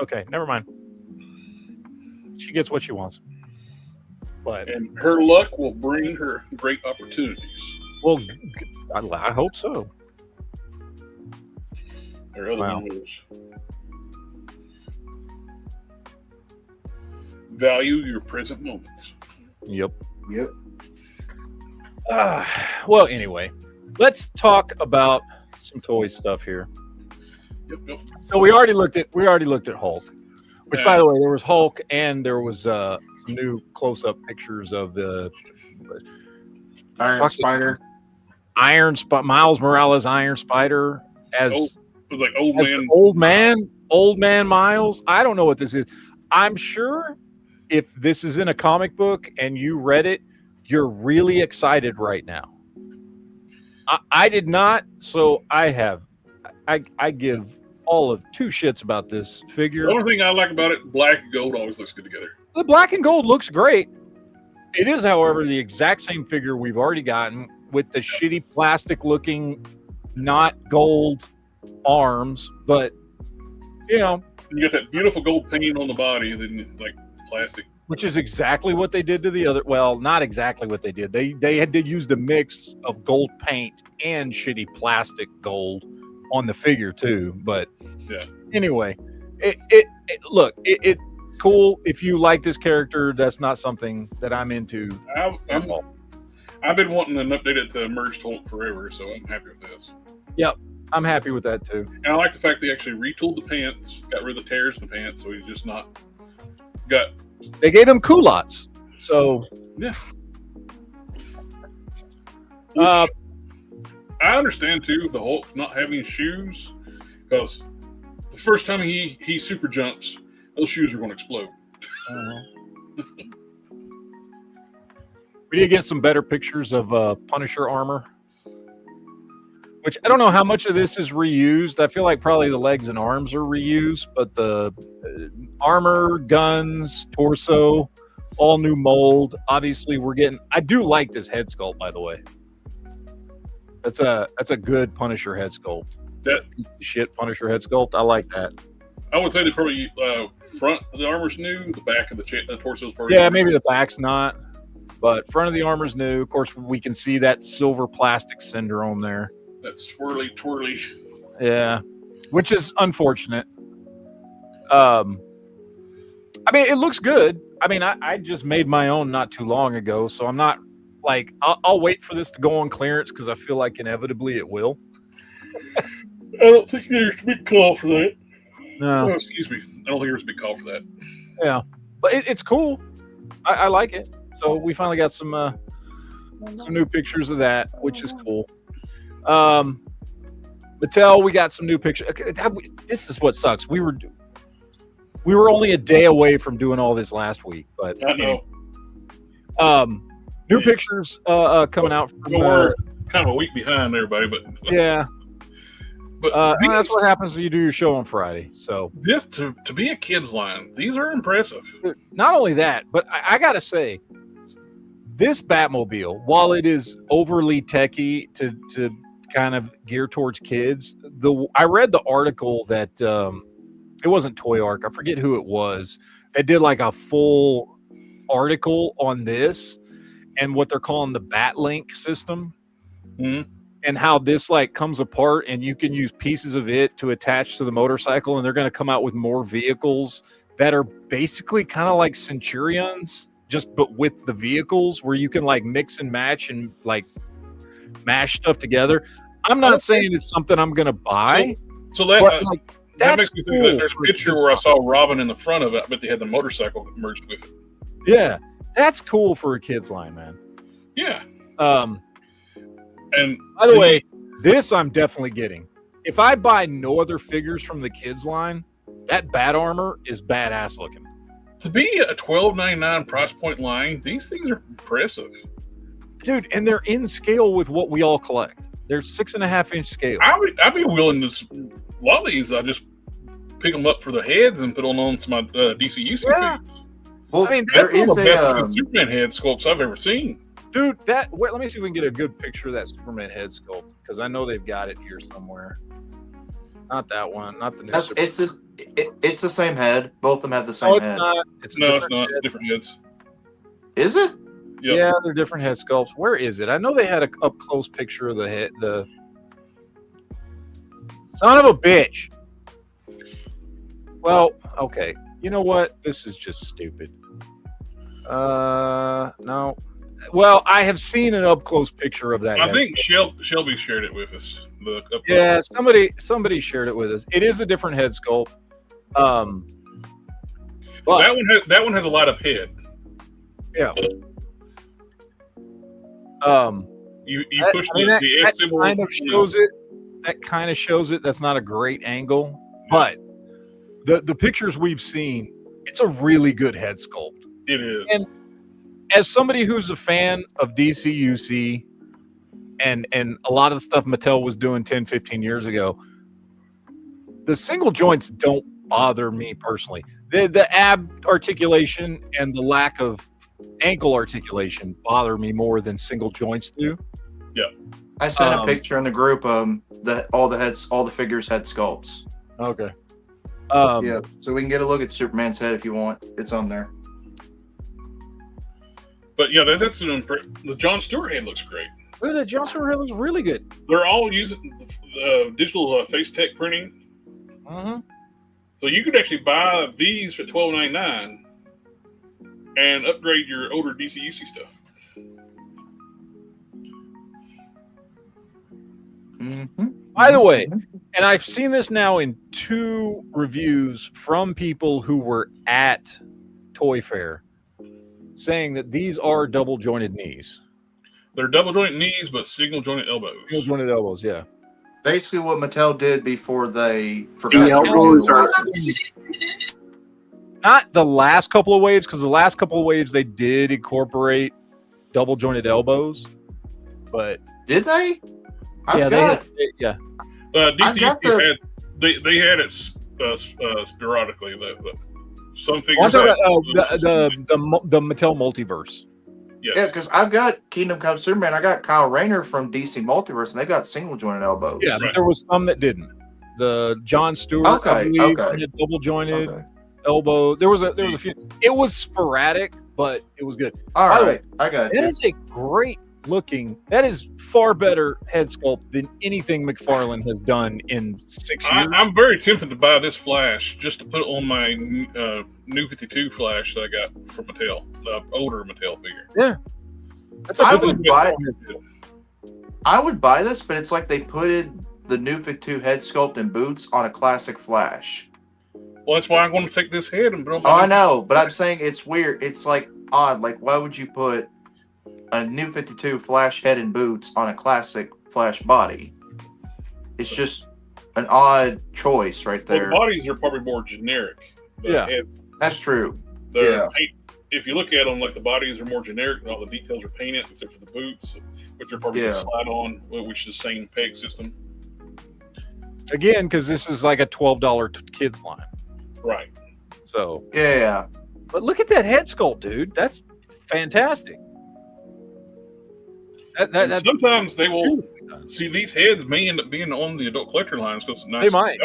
Okay, never mind. She gets what she wants. But and her luck will bring her great opportunities. Well, I hope so. There are other rules. Value your present moments. Yep. Yep. Well, anyway, let's talk about some toy stuff here. Yep. So we already looked at Hulk, which, by the way, there was Hulk and there was new close-up pictures of the Iron Spider. Miles Morales Iron Spider as it was like old man Miles. I don't know what this is. I'm sure if this is in a comic book and you read it, you're really excited right now. I did not, so I give all of two shits about this figure. The only thing I like about it, black and gold always looks good together. The black and gold looks great. It is, however, the exact same figure we've already gotten with the shitty plastic-looking, not gold arms, but you know, you got that beautiful gold paint on the body, then like plastic. Which is exactly what they did to the other. Well, not exactly what they did. They had to use the mix of gold paint and shitty plastic gold on the figure too. But yeah. Anyway, cool. If you like this character, that's not something that I'm into. I've been wanting an update to Merged Hulk forever, so I'm happy with this. Yep, I'm happy with that too. And I like the fact they actually retooled the pants, got rid of the tears in the pants, so he's just not got. They gave him culottes, so yeah. I understand too the Hulk not having shoes, because the first time he super jumps, those shoes are going to explode. We did get some better pictures of Punisher armor, which I don't know how much of this is reused. I feel like probably the legs and arms are reused, but the armor, guns, torso, all new mold. Obviously, we're getting. I do like this head sculpt, by the way. That's a good Punisher head sculpt. That shit Punisher head sculpt. I like that. I would say the probably front of the armor's new, the back of the torso's probably. Yeah, maybe the back's not. But front of the armor's new. Of course, we can see that silver plastic syndrome there. That swirly, twirly. Yeah, which is unfortunate. I mean, it looks good. I mean, I just made my own not too long ago, so I'm not like I'll wait for this to go on clearance because I feel like inevitably it will. I don't think there's a big call for that. No, oh, excuse me. I don't think there's a big call for that. Yeah, but it's cool. I like it. So we finally got some new pictures of that, which is cool. Mattel, we got some new pictures. This is what sucks. We were only a day away from doing all this last week, but I know. New pictures coming out. We're kind of a week behind everybody, but yeah. But that's what happens when you do your show on Friday. So this to be a kids line, these are impressive. Not only that, but I gotta say, this Batmobile, while it is overly techy to kind of gear towards kids, I read the article that it wasn't Toy Arc, I forget who it was, that did like a full article on this and what they're calling the Batlink system. Mm-hmm. And how this like comes apart and you can use pieces of it to attach to the motorcycle, and they're going to come out with more vehicles that are basically kind of like Centurions, but with the vehicles where you can like mix and match and like mash stuff together. I'm not saying it's something I'm going to buy. So that makes me think that there's a picture where I saw Robin in the front of it. I bet they had the motorcycle merged with it. Yeah, that's cool for a kid's line, man. Yeah. And by the way, this I'm definitely getting. If I buy no other figures from the kids line, that Bat Armor is badass looking. To be a $12.99 price point line, these things are impressive, dude. And they're in scale with what we all collect. They're 6.5-inch scale. I'd be willing to. A lot of these, I just pick them up for the heads and put them on some DCUC figures. Well, I mean, there is the best Superman head sculpts I've ever seen. Dude, let me see if we can get a good picture of that Superman head sculpt, because I know they've got it here somewhere. Not that one, not the new. It's the same head. Both of them have the same head. It's not. It's different heads. Is it? Yep. Yeah, they're different head sculpts. Where is it? I know they had a up close picture of the head. The son of a bitch. Well, okay. You know what? This is just stupid. No. Well, I have seen an up close picture of that. I think Shelby shared it with us. Yeah, somebody shared it with us. It is a different head sculpt. But that one has a lot of head. Yeah. You push the X symbol. Kind of shows it. That kind of shows it. That's not a great angle, but the pictures we've seen, it's a really good head sculpt. It is. And as somebody who's a fan of DCUC and a lot of the stuff Mattel was doing 10, 15 years ago, the single joints don't bother me personally. The ab articulation and the lack of ankle articulation bother me more than single joints do. Yeah. I sent a picture in the group. All the figures had sculpts. Okay. Yeah, so we can get a look at Superman's head if you want. It's on there. But yeah, that's the Jon Stewart head looks great. The Jon Stewart head looks really good. They're all using digital face tech printing. Mm-hmm. So you could actually buy these for $12.99 and upgrade your older DC-UC stuff. Mm-hmm. By the way, and I've seen this now in 2 reviews from people who were at Toy Fair saying that these are double jointed knees. They're double jointed knees, but single jointed elbows. Single jointed elbows, yeah. Basically, what Mattel did before they The elbows are Not the last couple of waves, because the last couple of waves they did incorporate double jointed elbows, but did they? yeah, yeah. DC had they had it sporadically. Some I'm figures. talking about the Mattel Multiverse. Yes. Yeah, because I've got Kingdom Come Superman. I got Kyle Rayner from DC Multiverse, and they got single jointed elbows. Yeah, but there was some that didn't. The John Stewart, I believe, had double jointed elbow. There was a few. It was sporadic, but it was good. All right, I got That you. is a great looking. That is far better head sculpt than anything McFarlane has done in 6 years. I'm very tempted to buy this Flash just to put it on my new 52 Flash that I got from Mattel, the older Mattel figure. Yeah, I would buy this, but it's like they put the new 52 head sculpt and boots on a classic Flash. Well, that's why I'm going to take this head and put it on my. Oh, I know, but I'm saying it's weird. It's like odd. Like, why would you put a new 52 Flash head and boots on a classic Flash body? It's just an odd choice right there. Well, the bodies are probably more generic. Yeah. That's true. If you look at them, like the bodies are more generic and all the details are painted, except for the boots, which are probably just slide on, which is the same peg system. Again, because this is like a $12 kids line. Right. So. Yeah. But look at that head sculpt, dude. That's fantastic. Sometimes they will see these heads may end up being on the adult collector lines because they might.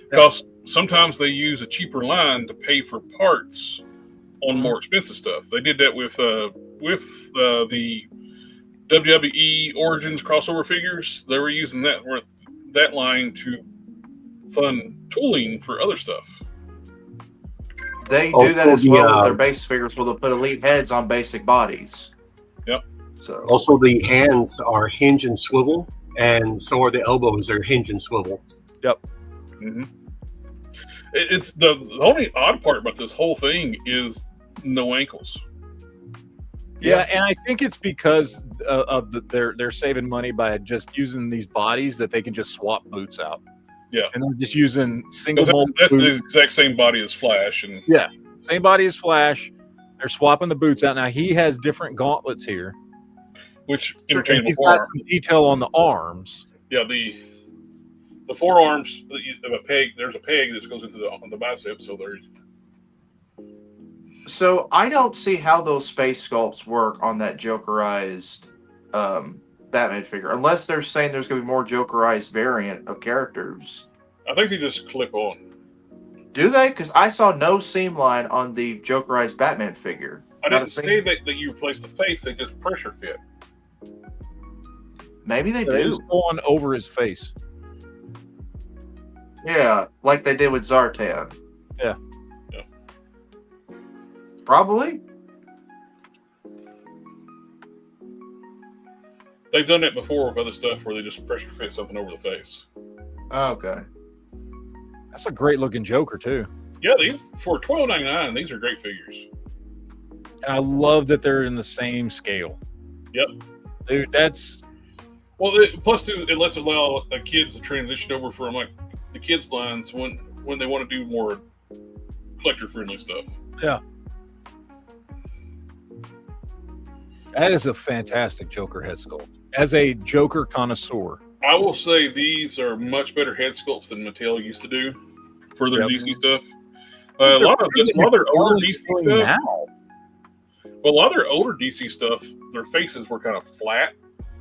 Because sometimes they use a cheaper line to pay for parts on more expensive stuff. They did that with the WWE Origins crossover figures. They were using that line to fund tooling for other stuff. They do that as well with their base figures, where they'll put elite heads on basic bodies. Yep. So also the hands are hinge and swivel, and so are the elbows. They're hinge and swivel. Yep. Mm-hmm. It's the only odd part about this whole thing is no ankles. Yeah, and I think it's because they're saving money by just using these bodies that they can just swap boots out. Yeah, and they're just using single. That's the exact same body as Flash, and same body as Flash. They're swapping the boots out. Now he has different gauntlets here, which he's got some detail on the arms. Yeah, the forearms of a peg. There's a peg that goes into the bicep, so there's. So I don't see how those face sculpts work on that Jokerized Batman figure, unless they're saying there's going to be more Jokerized variant of characters. I think they just clip on. Do they? Because I saw no seam line on the Jokerized Batman figure. I didn't say that you replace the face; they just pressure fit. Maybe they do. Just going over his face. Yeah, like they did with Zartan. Yeah. Probably. They've done that before with other stuff where they just pressure fit something over the face. Okay. That's a great looking Joker too. Yeah, these for $12.99, these are great figures. And I love that they're in the same scale. Yep. Dude, that's plus too, it lets allow kids to transition over from like the kids lines when they want to do more collector friendly stuff. Yeah. That is a fantastic Joker head sculpt. As a Joker connoisseur, I will say these are much better head sculpts than Mattel used to do for their DC stuff. A lot of their older DC stuff. Well, a lot of their older DC stuff, their faces were kind of flat.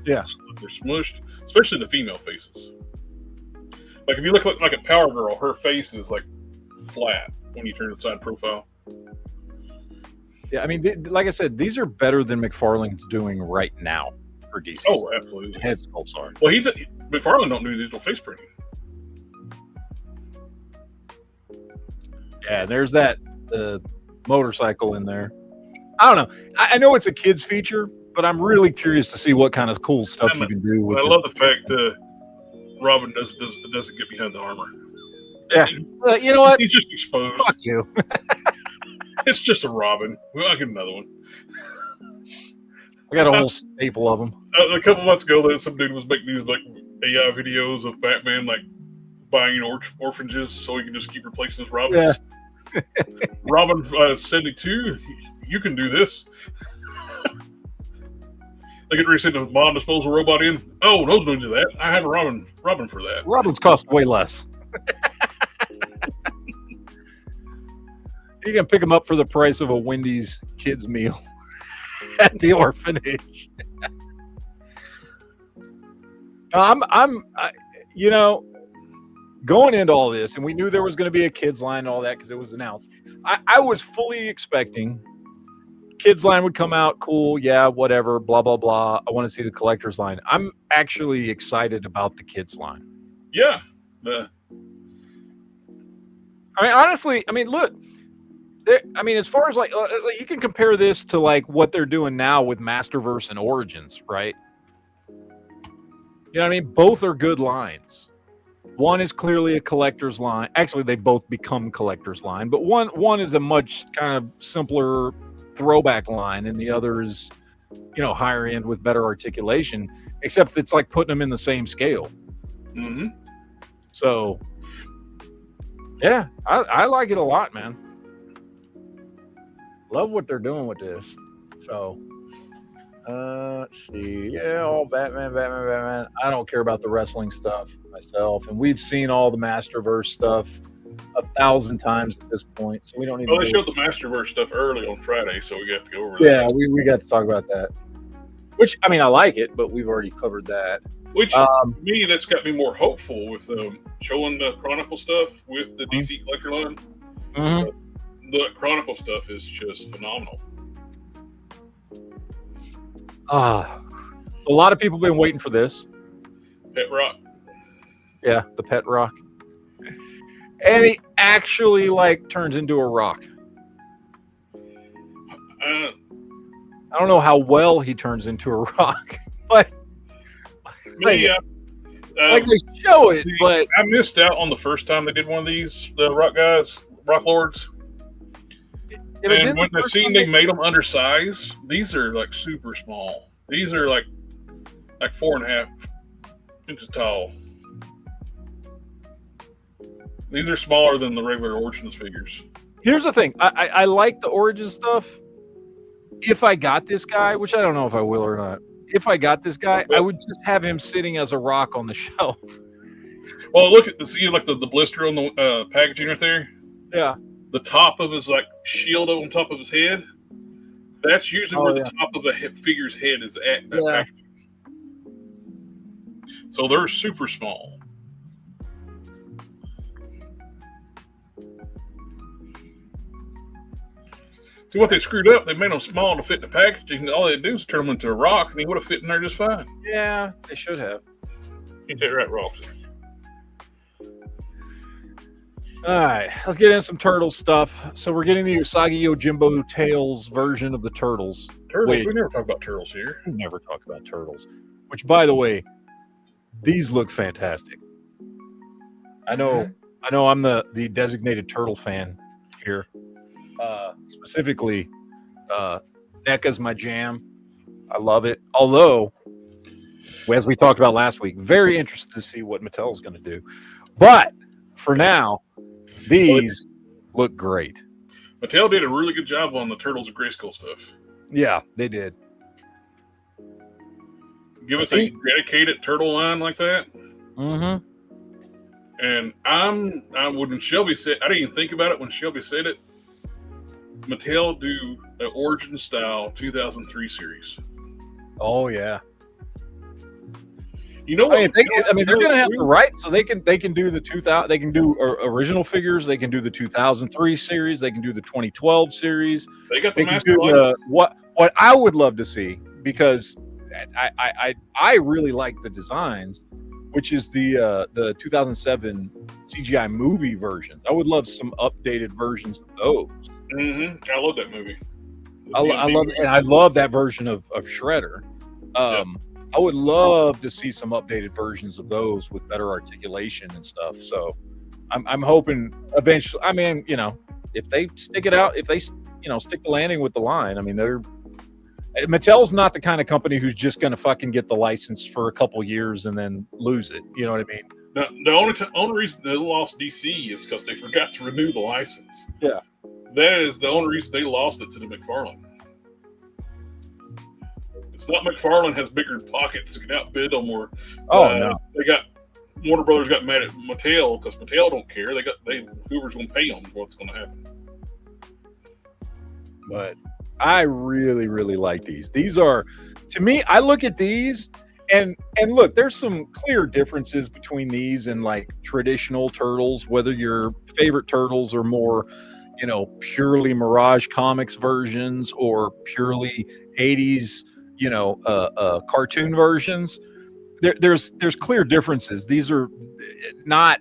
Yeah, they're smushed, especially the female faces. Like if you look like a Power Girl, her face is like flat when you turn the side profile. Yeah, I mean, like I said, these are better than McFarlane's doing right now for DC. Oh, absolutely. Head sculpts are. Well, McFarlane don't do digital face printing. Yeah, there's that motorcycle in there. I don't know. I know it's a kid's feature, but I'm really curious to see what kind of cool stuff you can do with I this. love the fact that Robin doesn't get behind the armor. Yeah. You know what? He's just exposed. Fuck you. It's just a Robin. Well, I'll get another one. I got a whole staple of them. A couple months ago, some dude was making these like AI videos of Batman like buying orphanages so he can just keep replacing his Robins. Yeah. Robin 72, you can do this. They get ready to send a bomb disposal robot in. Oh, those don't do that. I have a Robin for that. Robins cost way less. You can pick them up for the price of a Wendy's kids meal at the orphanage. You know, going into all this, and we knew there was going to be a kids line and all that because it was announced. I was fully expecting kids line would come out, cool, yeah, whatever, blah blah blah. I want to see the collector's line. I'm actually excited about the kids line. Yeah. I mean, honestly, look. As far as like you can compare this to like what they're doing now with Masterverse and Origins, right? You know what I mean? Both are good lines. One is clearly a collector's line. Actually, they both become collector's line, but one is a much kind of simpler throwback line, and the other is, you know, higher end with better articulation. Except it's like putting them in the same scale. Mm-hmm. So, yeah, I like it a lot, man. Love what they're doing with this. So, let's see. Yeah, all Batman. I don't care about the wrestling stuff myself. And we've seen all the Masterverse stuff 1,000 times at this point. So we don't need Well, they showed the Masterverse stuff early on Friday, so we got to go over that. Yeah, we got to talk about that. Which, I like it, but we've already covered that. Which, to me, that's got me more hopeful with showing the Chronicle stuff with the DC Collector line. Mm-hmm. The Chronicle stuff is just phenomenal. So a lot of people have been waiting for this. Pet Rock. Yeah, the Pet Rock. And he actually turns into a rock. I don't know how well he turns into a rock, but they show it. But I missed out on the first time they did one of these, the Rock Lords. And when the scene they made them undersized, these are like super small. These are like 4.5 inches tall. These are smaller than the regular Origins figures. Here's the thing. I like the Origins stuff. If I got this guy, which I don't know if I will or not, if I got this guy, I would just have him sitting as a rock on the shelf. Well, look at see the blister on the packaging right there. Yeah. The top of his shield on top of his head. That's usually where the top of a figure's head is at. That packaging. So they're super small. See what they screwed up? They made them small to fit in the packaging. All they do is turn them into a rock, and he would have fit in there just fine. Yeah, they should have. Ain't that right, Ross? All right, let's get into some Turtles stuff. So we're getting the Usagi Yojimbo Tales version of the Turtles. We never talk about Turtles here. We never talk about Turtles. Which, by the way, these look fantastic. I know I'm the designated Turtle fan here. Specifically, NECA's my jam. I love it. Although, as we talked about last week, very interested to see what Mattel's going to do. But for now, these look great. Mattel did a really good job on the Turtles and Grayskull stuff. Yeah, they did. Give us a dedicated turtle line like that. Mm-hmm. And when Shelby said, I didn't even think about it when Shelby said it. Mattel do an Origin style 2003 series. Oh yeah. You know what? They're going to have the rights, so they can do the 2000. They can do original figures. They can do the 2003 series. They can do the 2012 series. They got the master license. What I would love to see, because I really like the designs, which is the 2007 CGI movie versions. I would love some updated versions of those. I love that movie. I love it, and I love that version of Shredder. I would love to see some updated versions of those with better articulation and stuff. So I'm hoping eventually. I mean, if they stick it out, if they stick the landing with the line, I mean, Mattel's not the kind of company who's just going to fucking get the license for a couple years and then lose it. You know what I mean? No, the only reason they lost DC is because they forgot to renew the license. Yeah. That is the only reason they lost it to the McFarlane. It's not McFarlane has bigger pockets to outbid them, or no. Warner Brothers got mad at Mattel because Mattel don't care. Hoover's going to pay them what's going to happen. But I really, really like these. These are, to me, I look at these and look, there's some clear differences between these and like traditional Turtles, whether your favorite Turtles are more, purely Mirage Comics versions or purely 80s, cartoon versions. There's clear differences. These are a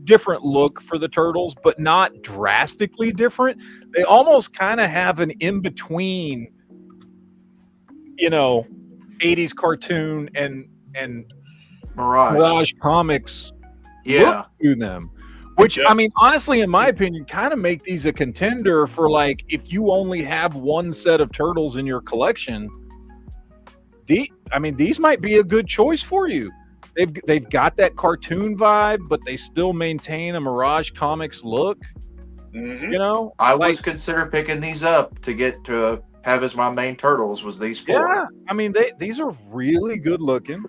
different look for the Turtles, but not drastically different. They almost kind of have an in-between, 80s cartoon and Mirage Comics look to them. Which, I mean, honestly, in my opinion, kind of make these a contender for, like, if you only have one set of Turtles in your collection, these might be a good choice for you. They've got that cartoon vibe, but they still maintain a Mirage Comics look. Mm-hmm. I was consider picking these up to have as my main Turtles. Was these four? Yeah, I mean these are really good looking,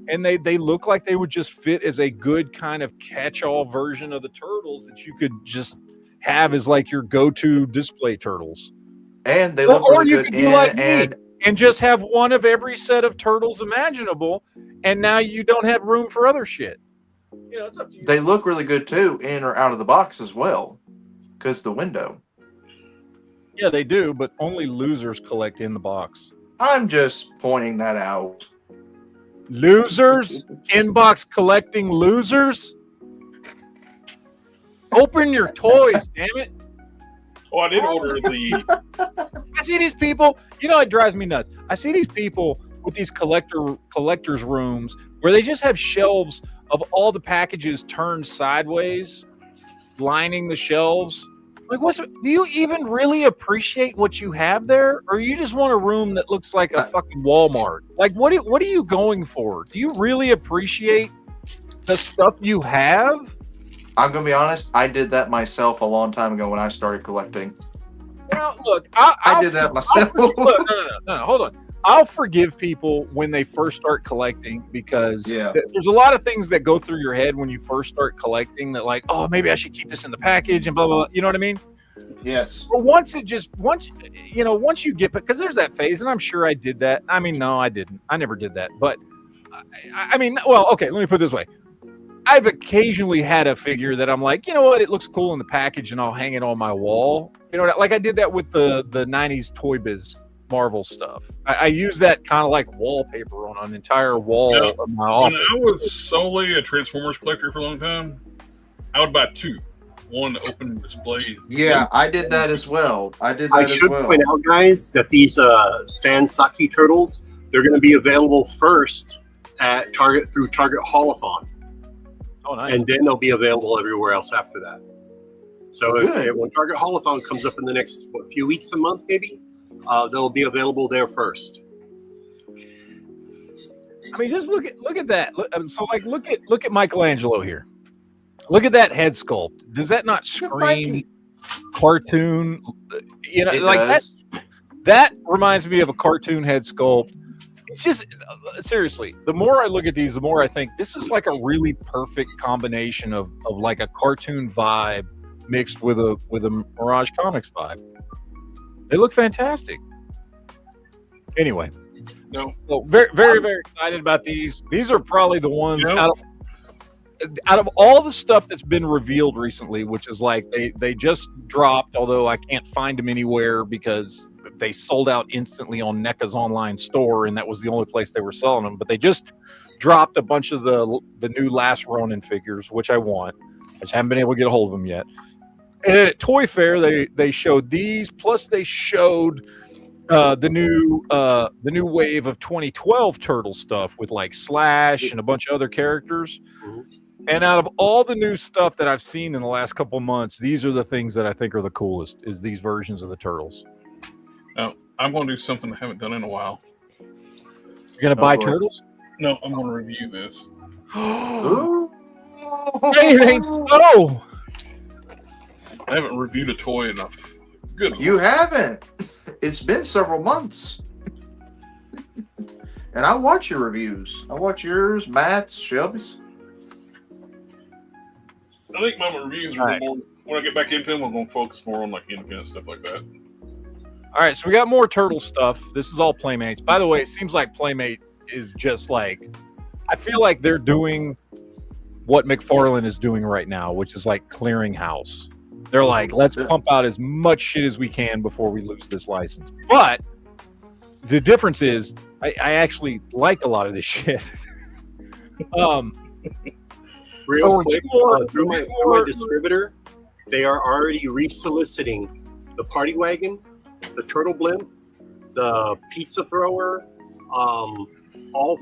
and they look like they would just fit as a good kind of catch-all version of the Turtles that you could just have as like your go-to display Turtles. And they look really good. And just have one of every set of Turtles imaginable, and now you don't have room for other shit. It's up to you. They look really good too, in or out of the box as well, because the window. Yeah, they do, but only losers collect in the box. I'm just pointing that out. Losers? Inbox collecting losers? Open your toys, damn it. Oh, I did order the... I see these people, it drives me nuts. I see these people with these collector's rooms where they just have shelves of all the packages turned sideways, lining the shelves. Like, do you even really appreciate what you have there? Or you just want a room that looks like a fucking Walmart? Like, what are you going for? Do you really appreciate the stuff you have? I'm going to be honest, I did that myself a long time ago when I started collecting. Look, I did that myself. No, hold on. I'll forgive people when they first start collecting because there's a lot of things that go through your head when you first start collecting that, like, oh, maybe I should keep this in the package and blah, blah, blah. You know what I mean? Yes. But once you get, because there's that phase, and I'm sure I did that. I mean, no, I didn't. I never did that. But I mean, well, okay, let me put it this way. I've occasionally had a figure that I'm like, you know what, it looks cool in the package and I'll hang it on my wall. Like I did that with the 90s Toy Biz Marvel stuff. I use that kind of like wallpaper on an entire wall of my office. When I was solely a Transformers collector for a long time, I would buy two. One open display. Yeah, I did that as well. I should point out, guys, that these Stan Saki Turtles, they're going to be available first at Target through Target Haulathon. Oh, nice. And then they'll be available everywhere else after that. So when Target Haulathon comes up in the next few weeks, a month maybe, they'll be available there first. I mean, just look at that. Look at Michelangelo here. Look at that head sculpt. Does that not scream cartoon? That reminds me of a cartoon head sculpt. It's just, seriously, the more I look at these, the more I think this is like a really perfect combination of like a cartoon vibe mixed with a Mirage Comics vibe. They look fantastic. Anyway, so very, very, very excited about these. These are probably the ones out of all the stuff that's been revealed recently, which is like they just dropped, although I can't find them anywhere because they sold out instantly on NECA's online store, and that was the only place they were selling them. But they just dropped a bunch of the new Last Ronin figures, which I want. I just haven't been able to get a hold of them yet. And then at Toy Fair, they showed these, plus they showed the new wave of 2012 Turtle stuff with like Slash and a bunch of other characters. And out of all the new stuff that I've seen in the last couple months, these are the things that I think are the coolest, is these versions of the Turtles. Now, I'm going to do something I haven't done in a while. You're going to buy Turtles? No, I'm going to review this. Oh! I haven't reviewed a toy enough. Good. You haven't. It's been several months. And I watch your reviews. I watch yours, Matt's, Shelby's. I think my reviews are more, when I get back into them, we're going to focus more on like independent stuff like that. All right, so we got more Turtle stuff. This is all Playmates. By the way, it seems like Playmate is just like, I feel like they're doing what McFarlane is doing right now, which is like clearing house. They're like, let's pump out as much shit as we can before we lose this license. But the difference is, I actually like a lot of this shit. Real quick, through my distributor, they are already resoliciting the Party Wagon, the Turtle Blimp, the Pizza Thrower, all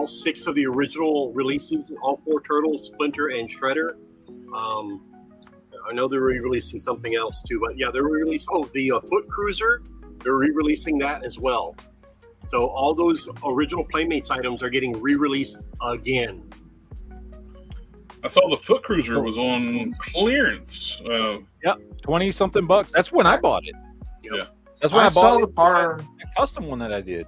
six of the original releases, all four Turtles, Splinter and Shredder. I know they're re-releasing something else too, but yeah, they're re-releasing. The Foot Cruiser, they're re-releasing that as well. So all those original Playmates items are getting re-released again. I saw the Foot Cruiser was on clearance. Yep, 20-something bucks. That's when I bought it. Yep. Yeah, that's when I bought the custom one that I did.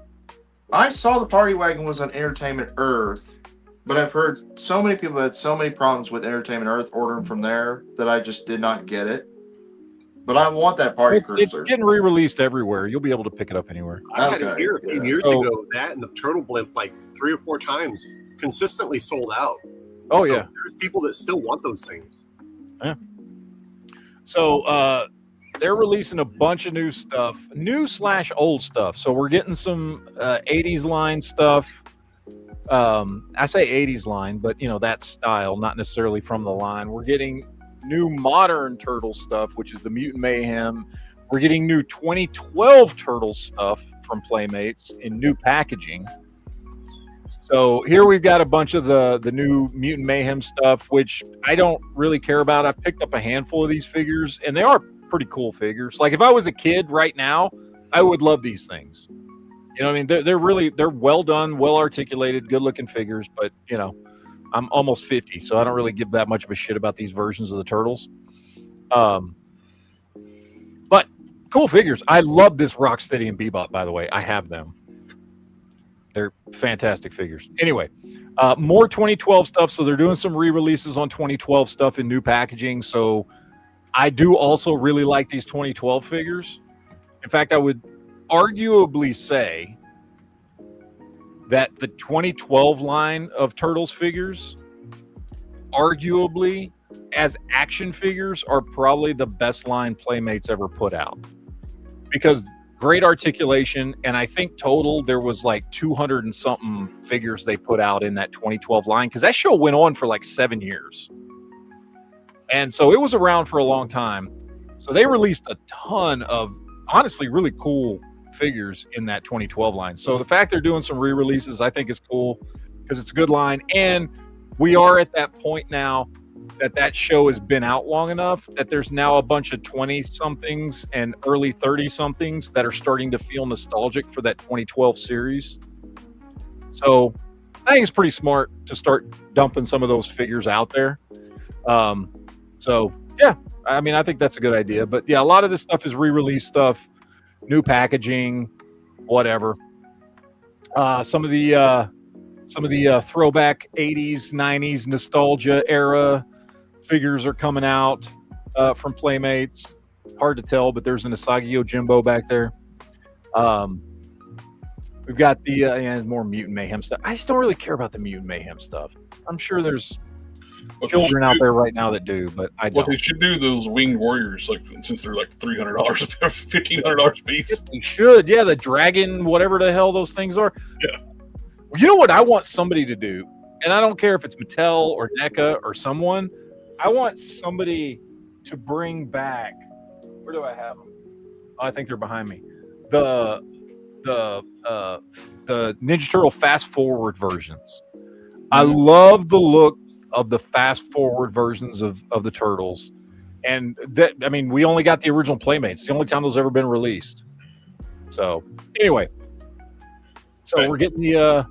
I saw the Party Wagon was on Entertainment Earth, but I've heard so many people had so many problems with Entertainment Earth ordering from there that I just did not get it. But I want that Party Cruiser. It's getting re-released everywhere. You'll be able to pick it up anywhere. I had it here a few years ago. That and the Turtle Blimp, like 3 or 4 times, consistently sold out. Oh, so yeah. There's people that still want those things. Yeah. So they're releasing a bunch of new stuff, new/old stuff. So we're getting some 80s line stuff. I say 80s line, but that style, not necessarily from the line. We're getting new modern Turtle stuff, which is the Mutant Mayhem. We're getting new 2012 Turtle stuff from Playmates in new packaging. So here we've got a bunch of the new Mutant Mayhem stuff, which I don't really care about. I've picked up a handful of these figures, and they are pretty cool figures. Like if I was a kid right now, I would love these things. You know what I mean? They're well done, well articulated, good looking figures, but I'm almost 50, so I don't really give that much of a shit about these versions of the Turtles. But cool figures. I love this Rocksteady and Bebop, by the way. I have them. They're fantastic figures. Anyway, more 2012 stuff. So they're doing some re-releases on 2012 stuff in new packaging. So I do also really like these 2012 figures. In fact, I would arguably say that the 2012 line of Turtles figures, arguably, as action figures, are probably the best line Playmates ever put out. Because great articulation, and I think total there was like 200 and something figures they put out in that 2012 line, because that show went on for like 7 years. And so it was around for a long time. So they released a ton of, honestly, really cool figures in that 2012 line. So the fact they're doing some re-releases, I think is cool, because it's a good line. And we are at that point now that show has been out long enough that there's now a bunch of 20-somethings and early 30-somethings that are starting to feel nostalgic for that 2012 series. So I think it's pretty smart to start dumping some of those figures out there. So yeah, I mean, I think that's a good idea. But yeah, a lot of this stuff is re-release stuff, new packaging, whatever. Some of the throwback 80s, 90s nostalgia era figures are coming out from Playmates. Hard to tell, but there's an Asagi Yojimbo back there. We've got the more Mutant Mayhem stuff. I just don't really care about the Mutant Mayhem stuff. I'm sure there's children out there right now that do, but I What don't. they should do, those winged warriors, like since they're like $300, $1,500 a piece. They should, yeah. The dragon, whatever the hell those things are. Yeah. You know what I want somebody to do, and I don't care if it's Mattel or NECA or someone. I want somebody to bring back. Where do I have them? Oh, I think they're behind me. The Ninja Turtle fast forward versions. I love the look of the fast forward versions of the Turtles, and that, I mean, we only got the original Playmates. It's the only time those ever been released. So anyway, so we're getting the.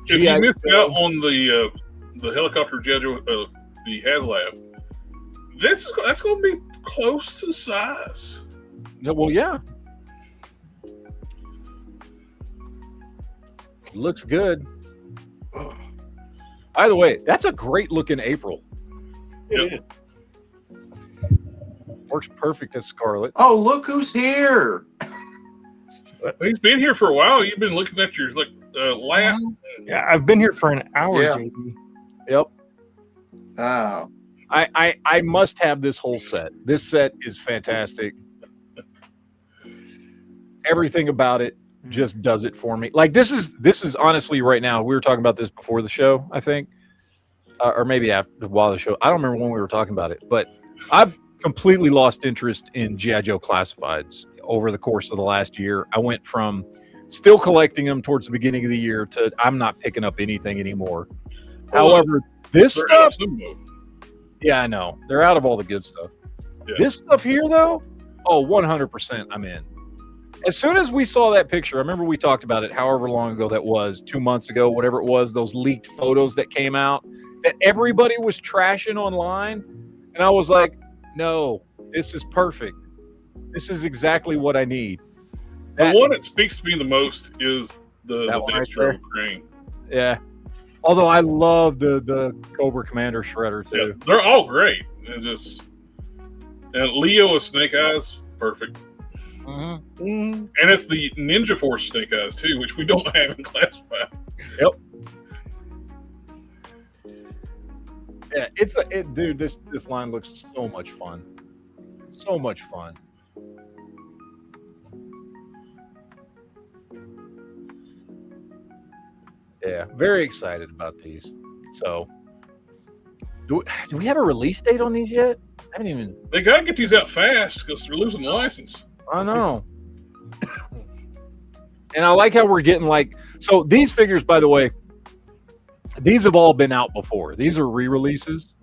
If you missed out on the helicopter G.I. Joe, the HasLab, that's going to be close to size. Well, yeah. Looks good. By the way, that's a great looking April. It is. Works perfect as Scarlet. Oh, look who's here! He's been here for a while. You've been looking at your lap. Yeah, I've been here for an hour, Yeah. JB. Yep. Oh, I must have this whole set. This set is fantastic. Everything about it just does it for me. Like this is honestly right now. We were talking about this before the show, I think, or maybe after while the show. I don't remember when we were talking about it, but I've completely lost interest in G.I. Joe classifieds over the course of the last year. I went from still collecting them towards the beginning of the year to I'm not picking up anything anymore. However, this stuff, yeah, I know they're out of all the good stuff. Yeah. This stuff here, though, 100%, I'm in. As soon as we saw that picture, I remember we talked about it however long ago that was, 2 months ago, whatever it was, those leaked photos that came out that everybody was trashing online. And I was like, no, this is perfect. This is exactly what I need. The one that speaks to me the most is the That one right Destro there? crane. Yeah. Although I love the Cobra Commander Shredder, too. Yeah, they're all great. And Leo with Snake Eyes, perfect. Mm-hmm. And it's the Ninja Force Snake Eyes too, which we don't have in classified. Yep. Yeah, dude. This line looks so much fun. So much fun. Yeah, very excited about these. So, do we have a release date on these yet? I haven't even. They gotta get these out fast because they're losing the license. I know. And I like how we're getting so these figures, by the way, these have all been out before. These are re-releases.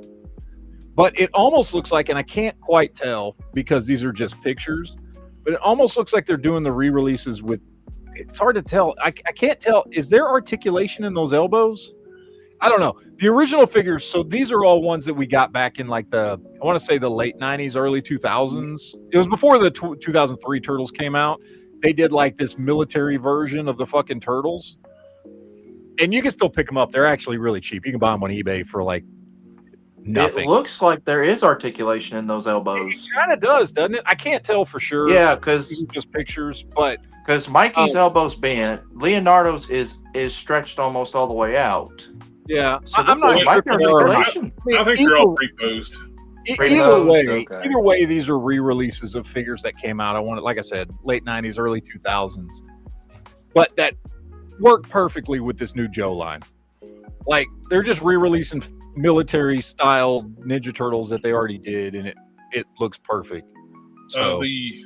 But it almost looks like, and I can't quite tell because these are just pictures, but it almost looks like they're doing the re-releases with, it's hard to tell. I can't tell. Is there articulation in those elbows? I don't know. The original figures, so these are all ones that we got back in I want to say the late 90s, early 2000s. It was before the 2003 Turtles came out. They did this military version of the fucking Turtles. And you can still pick them up. They're actually really cheap. You can buy them on eBay for nothing. it looks like there is articulation in those elbows. It kind of does, doesn't it? I can't tell for sure. Yeah, These are just pictures, but because Mikey's elbow's bent, Leonardo's is stretched almost all the way out. yeah, So I'm not there might be sure. They are. articulation. I think they're all pre-posed. Either way, these are re-releases of figures that came out. I wanted, like I said, late 90s, early 2000s, but that work perfectly with this new Joe line. They're just re-releasing military style Ninja Turtles that they already did, and it looks perfect. So The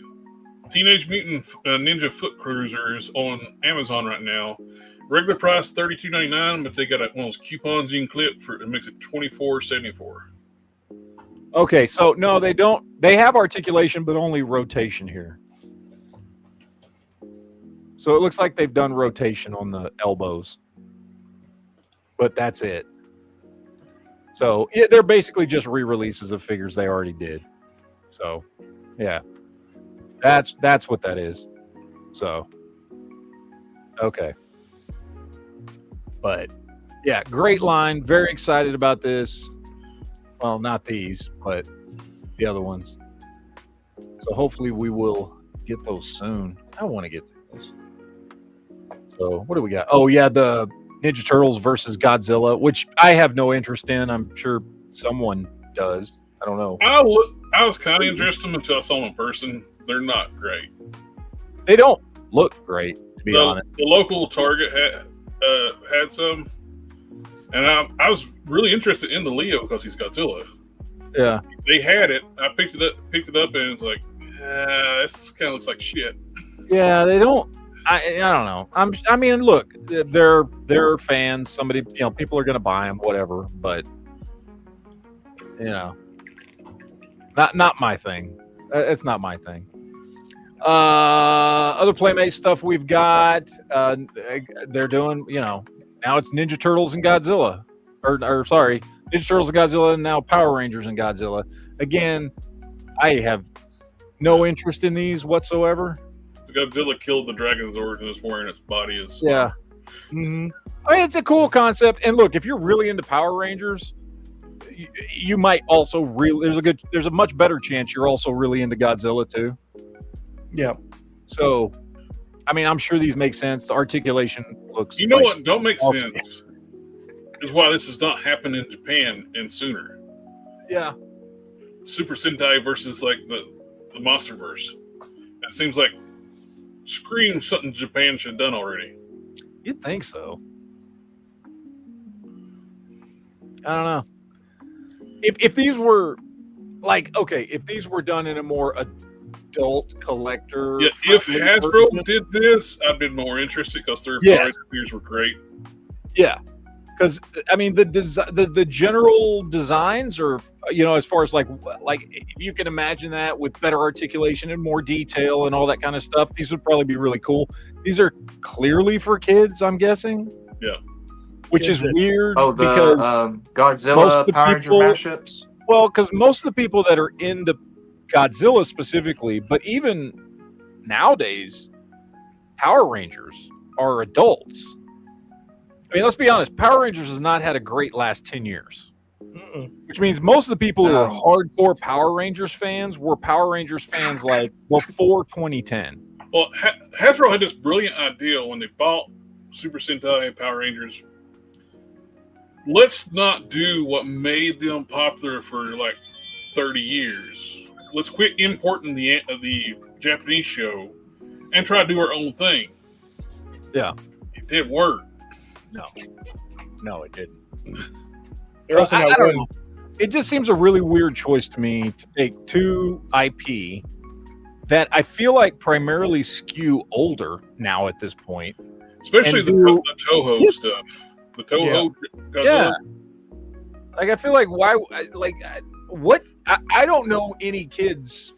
Teenage Mutant Ninja Foot Cruiser is on Amazon right now. Regular price $32.99, but they got one of those coupons you can clip it makes it $24.74. okay, so no, they don't. They have articulation, but only rotation here. So it looks like they've done rotation on the elbows, but that's it. So they're basically just re-releases of figures they already did. So, yeah, that's what that is. So, okay, but yeah, great line. Very excited about this. Well, not these, but the other ones. So hopefully we will get those soon. I want to get those. So what do we got? Oh yeah, the Ninja Turtles versus Godzilla, which I have no interest in. I'm sure someone does. I don't know. I was kind of interested until I saw them in person. They're not great. They don't look great, to be honest. The local Target had some, and I was really interested in the Leo because he's Godzilla. Yeah, they had it. I picked it up, and it's like, this kind of looks like shit. Yeah, they don't. I don't know. I mean, look, they're fans. Somebody, people are going to buy them, whatever. But not my thing. It's not my thing. Other Playmate stuff we've got. They're doing, now it's Ninja Turtles and Godzilla, or sorry, Ninja Turtles and Godzilla, and now Power Rangers and Godzilla. Again, I have no interest in these whatsoever. Godzilla killed the Dragonzord and is wearing its body as yeah. Mm-hmm. I mean, it's a cool concept. And look, if you're really into Power Rangers, you might also there's a much better chance you're also really into Godzilla too. Yeah. So, I mean, I'm sure these make sense. The articulation looks. You know what don't make sense is why this has not happened in Japan and sooner. Yeah. Super Sentai versus like the MonsterVerse. It seems like scream something Japan should have done already. You'd think so. I don't know. If these were if these were done in a more adult collector. Yeah, if Hasbro did this, I'd been more interested because their figures were great. Yeah. Because I mean the general designs are, as far as like if you can imagine that with better articulation and more detail and all that kind of stuff, these would probably be really cool. These are clearly for kids, I'm guessing. Yeah, which is weird. Oh, the Godzilla Power Ranger mashups. Well, because most of the people that are into Godzilla specifically, but even nowadays, Power Rangers are adults. I mean, let's be honest. Power Rangers has not had a great last 10 years. Which means most of the people who are hardcore Power Rangers fans were Power Rangers fans like before 2010. Well, Hasbro had this brilliant idea when they bought Super Sentai and Power Rangers. Let's not do what made them popular for like 30 years. Let's quit importing the Japanese show and try to do our own thing. Yeah. It did work. No, it didn't. They're also not don't know. It just seems a really weird choice to me to take two IP that I feel like primarily skew older now at this point. Especially the Toho stuff. The Toho Godzilla. Yeah. Like, I feel like what? I don't know any kids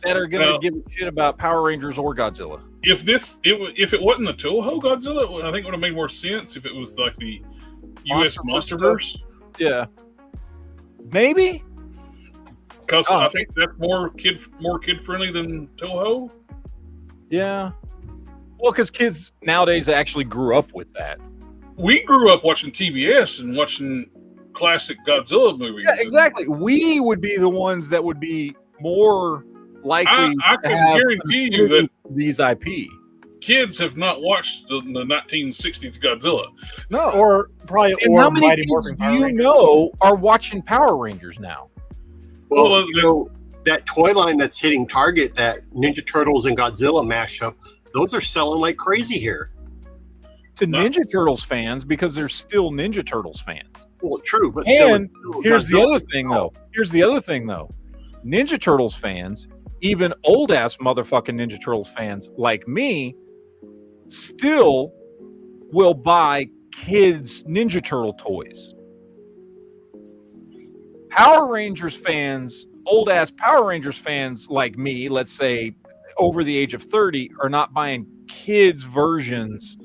that are going to give a shit about Power Rangers or Godzilla. If it wasn't the Toho Godzilla, I think it would have made more sense if it was like the US MonsterVerse. Yeah, maybe. Because I think that's more kid friendly than Toho. Yeah. Well, because kids nowadays actually grew up with that. We grew up watching TBS and watching classic Godzilla movies. Yeah, exactly. We would be the ones that would be more likely. I can guarantee you that these IP kids have not watched the 1960s Godzilla. No, or probably and or how many Mighty kids Morphin do Power you Rangers. know are watching Power Rangers now? Well, that toy line that's hitting Target, that Ninja Turtles and Godzilla mashup, those are selling like crazy here. To Ninja Turtles fans, because they're still Ninja Turtles fans. Well, true, but and still, here's the Godzilla. other thing though. Ninja Turtles fans, even old ass motherfucking Ninja Turtles fans like me, still will buy kids Ninja Turtle toys. Power Rangers fans, old ass Power Rangers fans like me, let's say over the age of 30, are not buying kids versions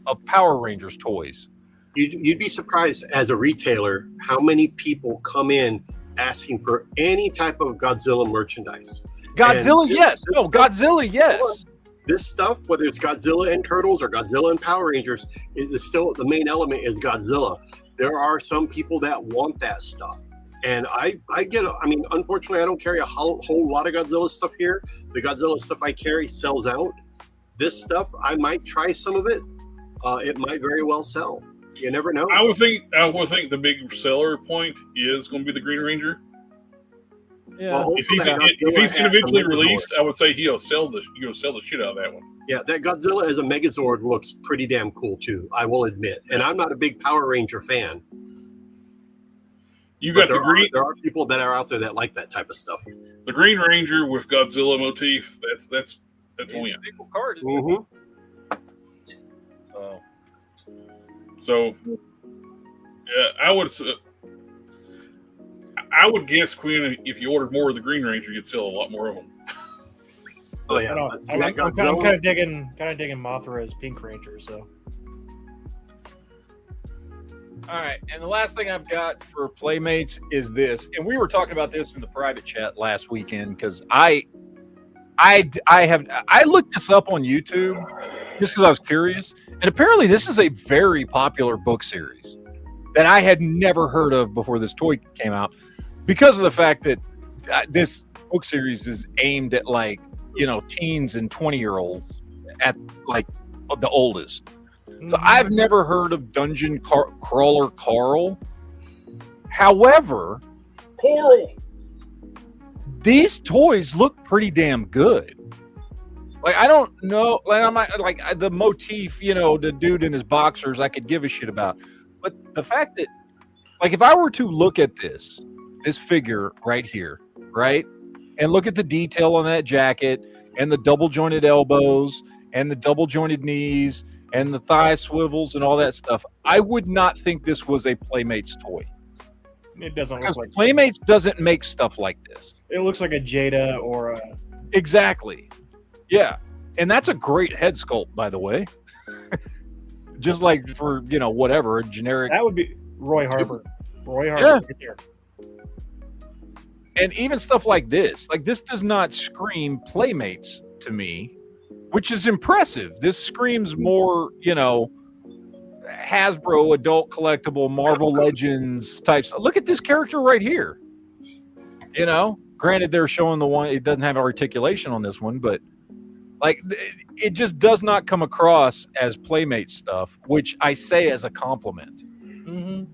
of Power Rangers toys. You'd be surprised as a retailer how many people come in asking for any type of Godzilla merchandise. Godzilla, yes. No, Godzilla, yes. This stuff, whether it's Godzilla and Turtles or Godzilla and Power Rangers, is still the main element is Godzilla. There are some people that want that stuff. And I get it. I mean, unfortunately, I don't carry a whole lot of Godzilla stuff here. The Godzilla stuff I carry sells out. This stuff, I might try some of it. it might very well sell. You never know. I would think the big seller point is going to be the Green Ranger. Yeah. Well, If he's individually released, I would say he'll sell the shit out of that one. Yeah, that Godzilla as a Megazord looks pretty damn cool too, I will admit. And I'm not a big Power Ranger fan. You got there the green. There are people that are out there that like that type of stuff. The Green Ranger with Godzilla motif. That's a win. Single card. Mm-hmm. So, yeah, I would guess, Quinn, if you ordered more of the Green Ranger, you'd sell a lot more of them. Oh yeah, I'm kind of digging Mothra's Pink Ranger. So, all right, and the last thing I've got for Playmates is this, and we were talking about this in the private chat last weekend because I looked this up on YouTube just because I was curious, and apparently this is a very popular book series that I had never heard of before this toy came out, because of the fact that this book series is aimed at teens and 20-year-olds at like the oldest. So I've never heard of Dungeon Crawler Carl. However, Coral. these toys look pretty damn good. Like, I don't know, the motif, the dude in his boxers, I could give a shit about. But the fact that, if I were to look at this figure right here, right, and look at the detail on that jacket and the double jointed elbows and the double jointed knees and the thigh swivels and all that stuff, I would not think this was a Playmates toy. it doesn't look Because like Playmates doesn't make stuff like this. it looks like a Jada or a. Exactly. Yeah. And that's a great head sculpt, by the way. Just like for, whatever, a generic. That would be Roy Harper. Roy Harper. Yeah. Right there. And even stuff like this does not scream Playmates to me, which is impressive. This screams more, Hasbro adult collectible Marvel Legends types. Look at this character right here. Granted, they're showing the one, it doesn't have articulation on this one, but it just does not come across as Playmate stuff, which I say as a compliment. Mm-hmm.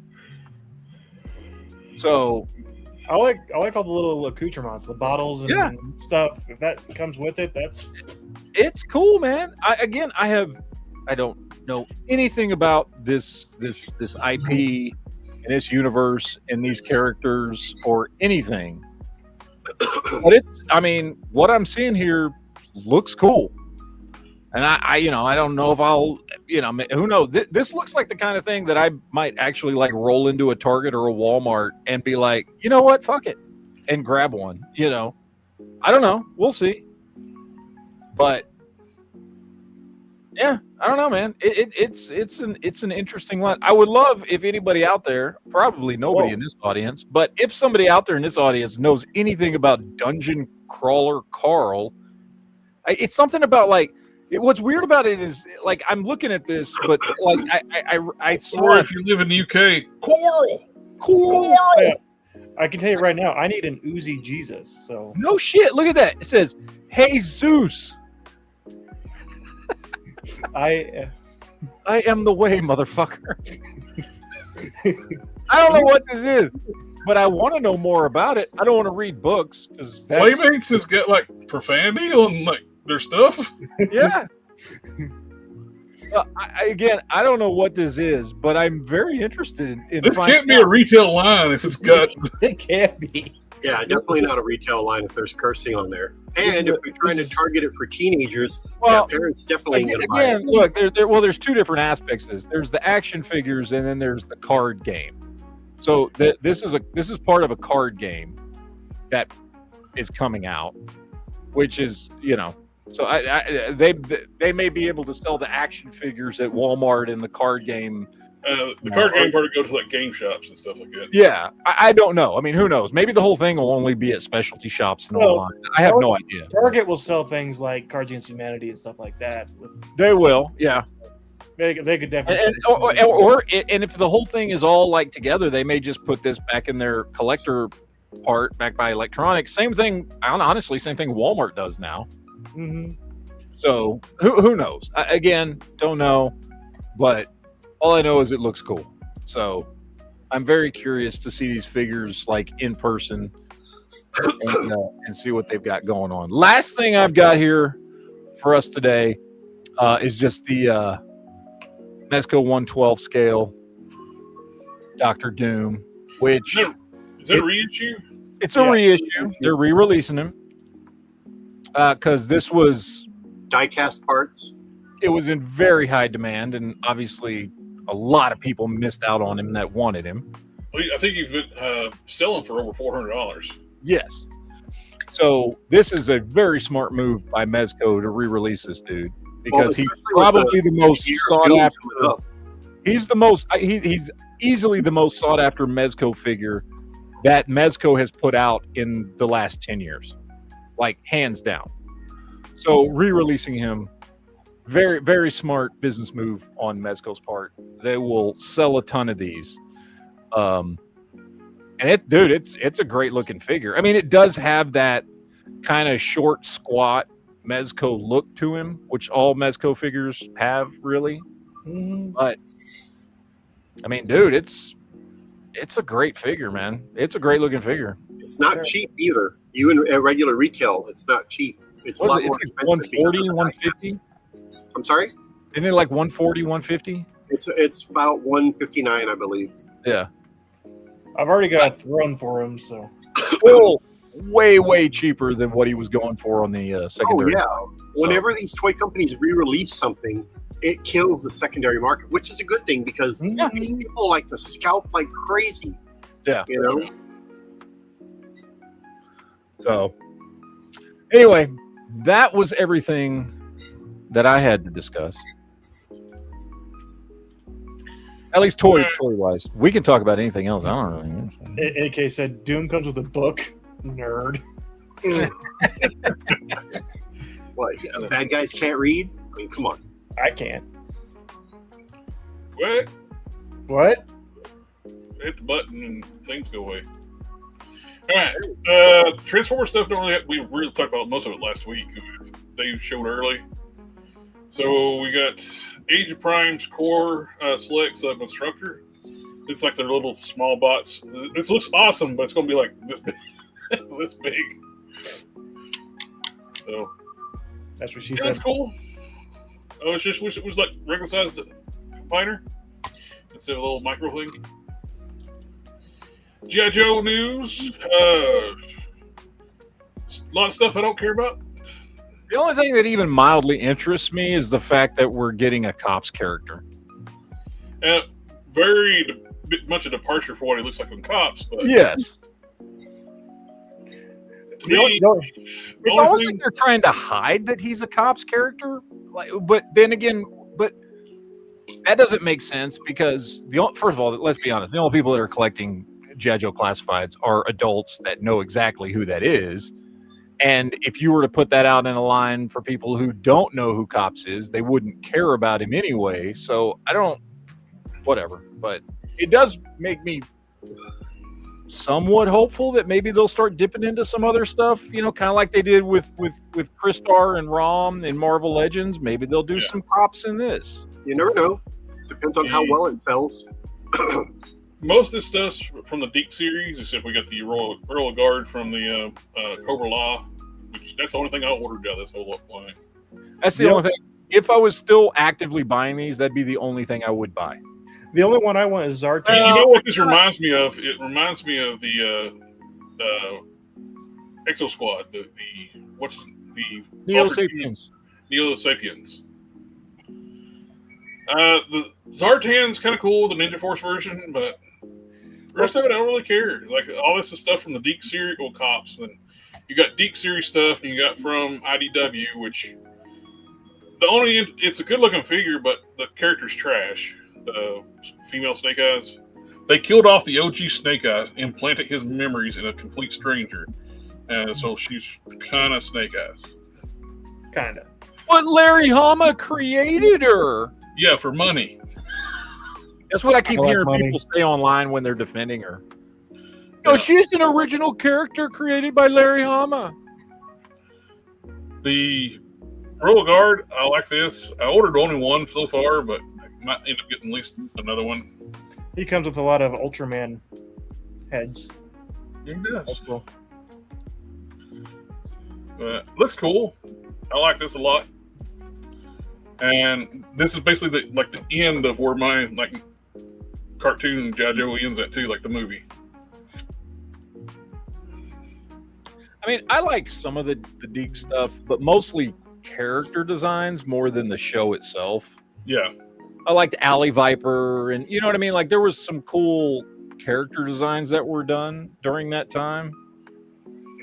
So I like all the little accoutrements, the bottles and stuff. If that comes with it, it's cool, man. I don't know anything about this IP and this universe and these characters or anything. But what I'm seeing here looks cool. And I don't know if I'll, who knows? This looks like the kind of thing that I might actually roll into a Target or a Walmart and be like, you know what, fuck it, and grab one. I don't know. We'll see. But yeah, I don't know, man. It's an interesting line. I would love if anybody out there, probably nobody in this audience, but if somebody out there in this audience knows anything about Dungeon Crawler Carl, it's something about what's weird about it is I'm looking at this, but I saw. Or if you live in the UK, Coral. Yeah. I can tell you right now, I need an Uzi Jesus. So No shit. Look at that. It says, "Hey Zeus, I am the way, motherfucker." I don't know what this is, but I want to know more about it. I don't want to read books because Playmates has got profanity on their stuff. Yeah. I don't know what this is, but I'm very interested in This can't be a retail line if it's got. it can't be. Yeah, definitely not a retail line if there's cursing on there. And if we're trying to target it for teenagers, parents definitely ain't gonna buy it. Look, there's two different aspects of this. There's the action figures, and then there's the card game. So this is part of a card game that is coming out, which is So they may be able to sell the action figures at Walmart and the card game. The card game part to go to game shops and stuff like that. Yeah, I don't know. Who knows? Maybe the whole thing will only be at specialty shops and online. I have no idea. Target will sell things like Cards Against Humanity and stuff like that. They will, yeah. They could definitely. And if the whole thing is all together, they may just put this back in their collector part, back by electronics. Same thing. Honestly, same thing Walmart does now. Mm-hmm. So who knows? Again, don't know. but all I know is it looks cool. So I'm very curious to see these figures like in person and see what they've got going on. Last thing I've got here for us today is just the Mezco 112 scale Dr. Doom, which is that a reissue? It's a reissue. They're re-releasing him because this was die-cast parts. It was in very high demand, and obviously a lot of people missed out on him that wanted him. I think you've been selling for over $400. Yes. So this is a very smart move by Mezco to re-release this dude because he's probably the most sought after. He's the most. He's easily the most sought after Mezco figure that Mezco has put out in the last 10 years, like hands down. So re-releasing him, very, very smart business move on Mezco's part. They will sell a ton of these. And it's a great looking figure. I mean, it does have that kind of short, squat Mezco look to him, which all Mezco figures have, really. But I mean, dude, it's a great figure, man. It's a great looking figure. It's not cheap either. Even at regular retail, it's not cheap. It's a lot more expensive. 140, 150. I'm sorry? Isn't it like 140, 150? It's about 159, I believe. Yeah. I've already got a throne for him, so. Still way, way cheaper than what he was going for on the secondary. Oh, yeah. Whenever these toy companies re-release something, it kills the secondary market, which is a good thing because these people like to scalp like crazy. Yeah. You know? So, anyway, that was everything that I had to discuss. At least toy-wise. We can talk about anything else. I don't really know. AK said, Doom comes with a book. Nerd. What? Bad guys can't read? I mean, come on. I can't. What? What? Hit the button and things go away. All right. Transformer stuff we really talked about most of it last week. They showed early. So we got Age of Prime's core select sub instructor. It's like their little small bots. This looks awesome, but it's going to be like this big. This big. So that's what she said. That's cool. Oh, it's just wish it was like regular sized combiner instead of a little micro thing. G.I. Joe news. A lot of stuff I don't care about. The only thing that even mildly interests me is the fact that we're getting a Cops character. Very much a departure for what he looks like in Cops, but yes. It's almost like they're trying to hide that he's a Cops character. But then again, that doesn't make sense because first of all, let's be honest, the only people that are collecting G.I. Joe classifieds are adults that know exactly who that is. And if you were to put that out in a line for people who don't know who Cops is, they wouldn't care about him anyway. So whatever. But it does make me somewhat hopeful that maybe they'll start dipping into some other stuff, kind of like they did with Crystar and Rom in Marvel Legends. Maybe they'll do some Cops in this. You never know. Depends on how well it sells. Most of this stuff's from the Deke series, except we got the Royal Guard from the Cobra Law, which that's the only thing I ordered out of this whole line. That's the only thing. If I was still actively buying these, that'd be the only thing I would buy. The only one I want is Zartan. You know what this reminds me of? It reminds me of the Exo Squad. The Neo Sapiens. Neo Sapiens. The Zartan's kind of cool, the Ninja Force version, but the rest of it I don't really care. Like all this is stuff from the Deke series, Cops, and you got Deke series stuff, and you got from IDW, which it's a good looking figure, but the character's trash. The female Snake Eyes. They killed off the OG Snake Eyes, implanted his memories in a complete stranger, and so she's kind of Snake Eyes. Kind of. But Larry Hama created her. Yeah, for money. That's what I keep hearing people say online when they're defending her. No, she's an original character created by Larry Hama. The Royal Guard, I like this. I ordered only one so far, but might end up getting at least another one. He comes with a lot of Ultraman heads. He That's does. cool. Looks cool. I like this a lot. And this is basically the end of where my cartoon G.I. Joe ends at too, like the movie. I mean, I like some of the Deke stuff, but mostly character designs more than the show itself. Yeah. I liked Alley Viper, and you know what I mean? Like, there was some cool character designs that were done during that time.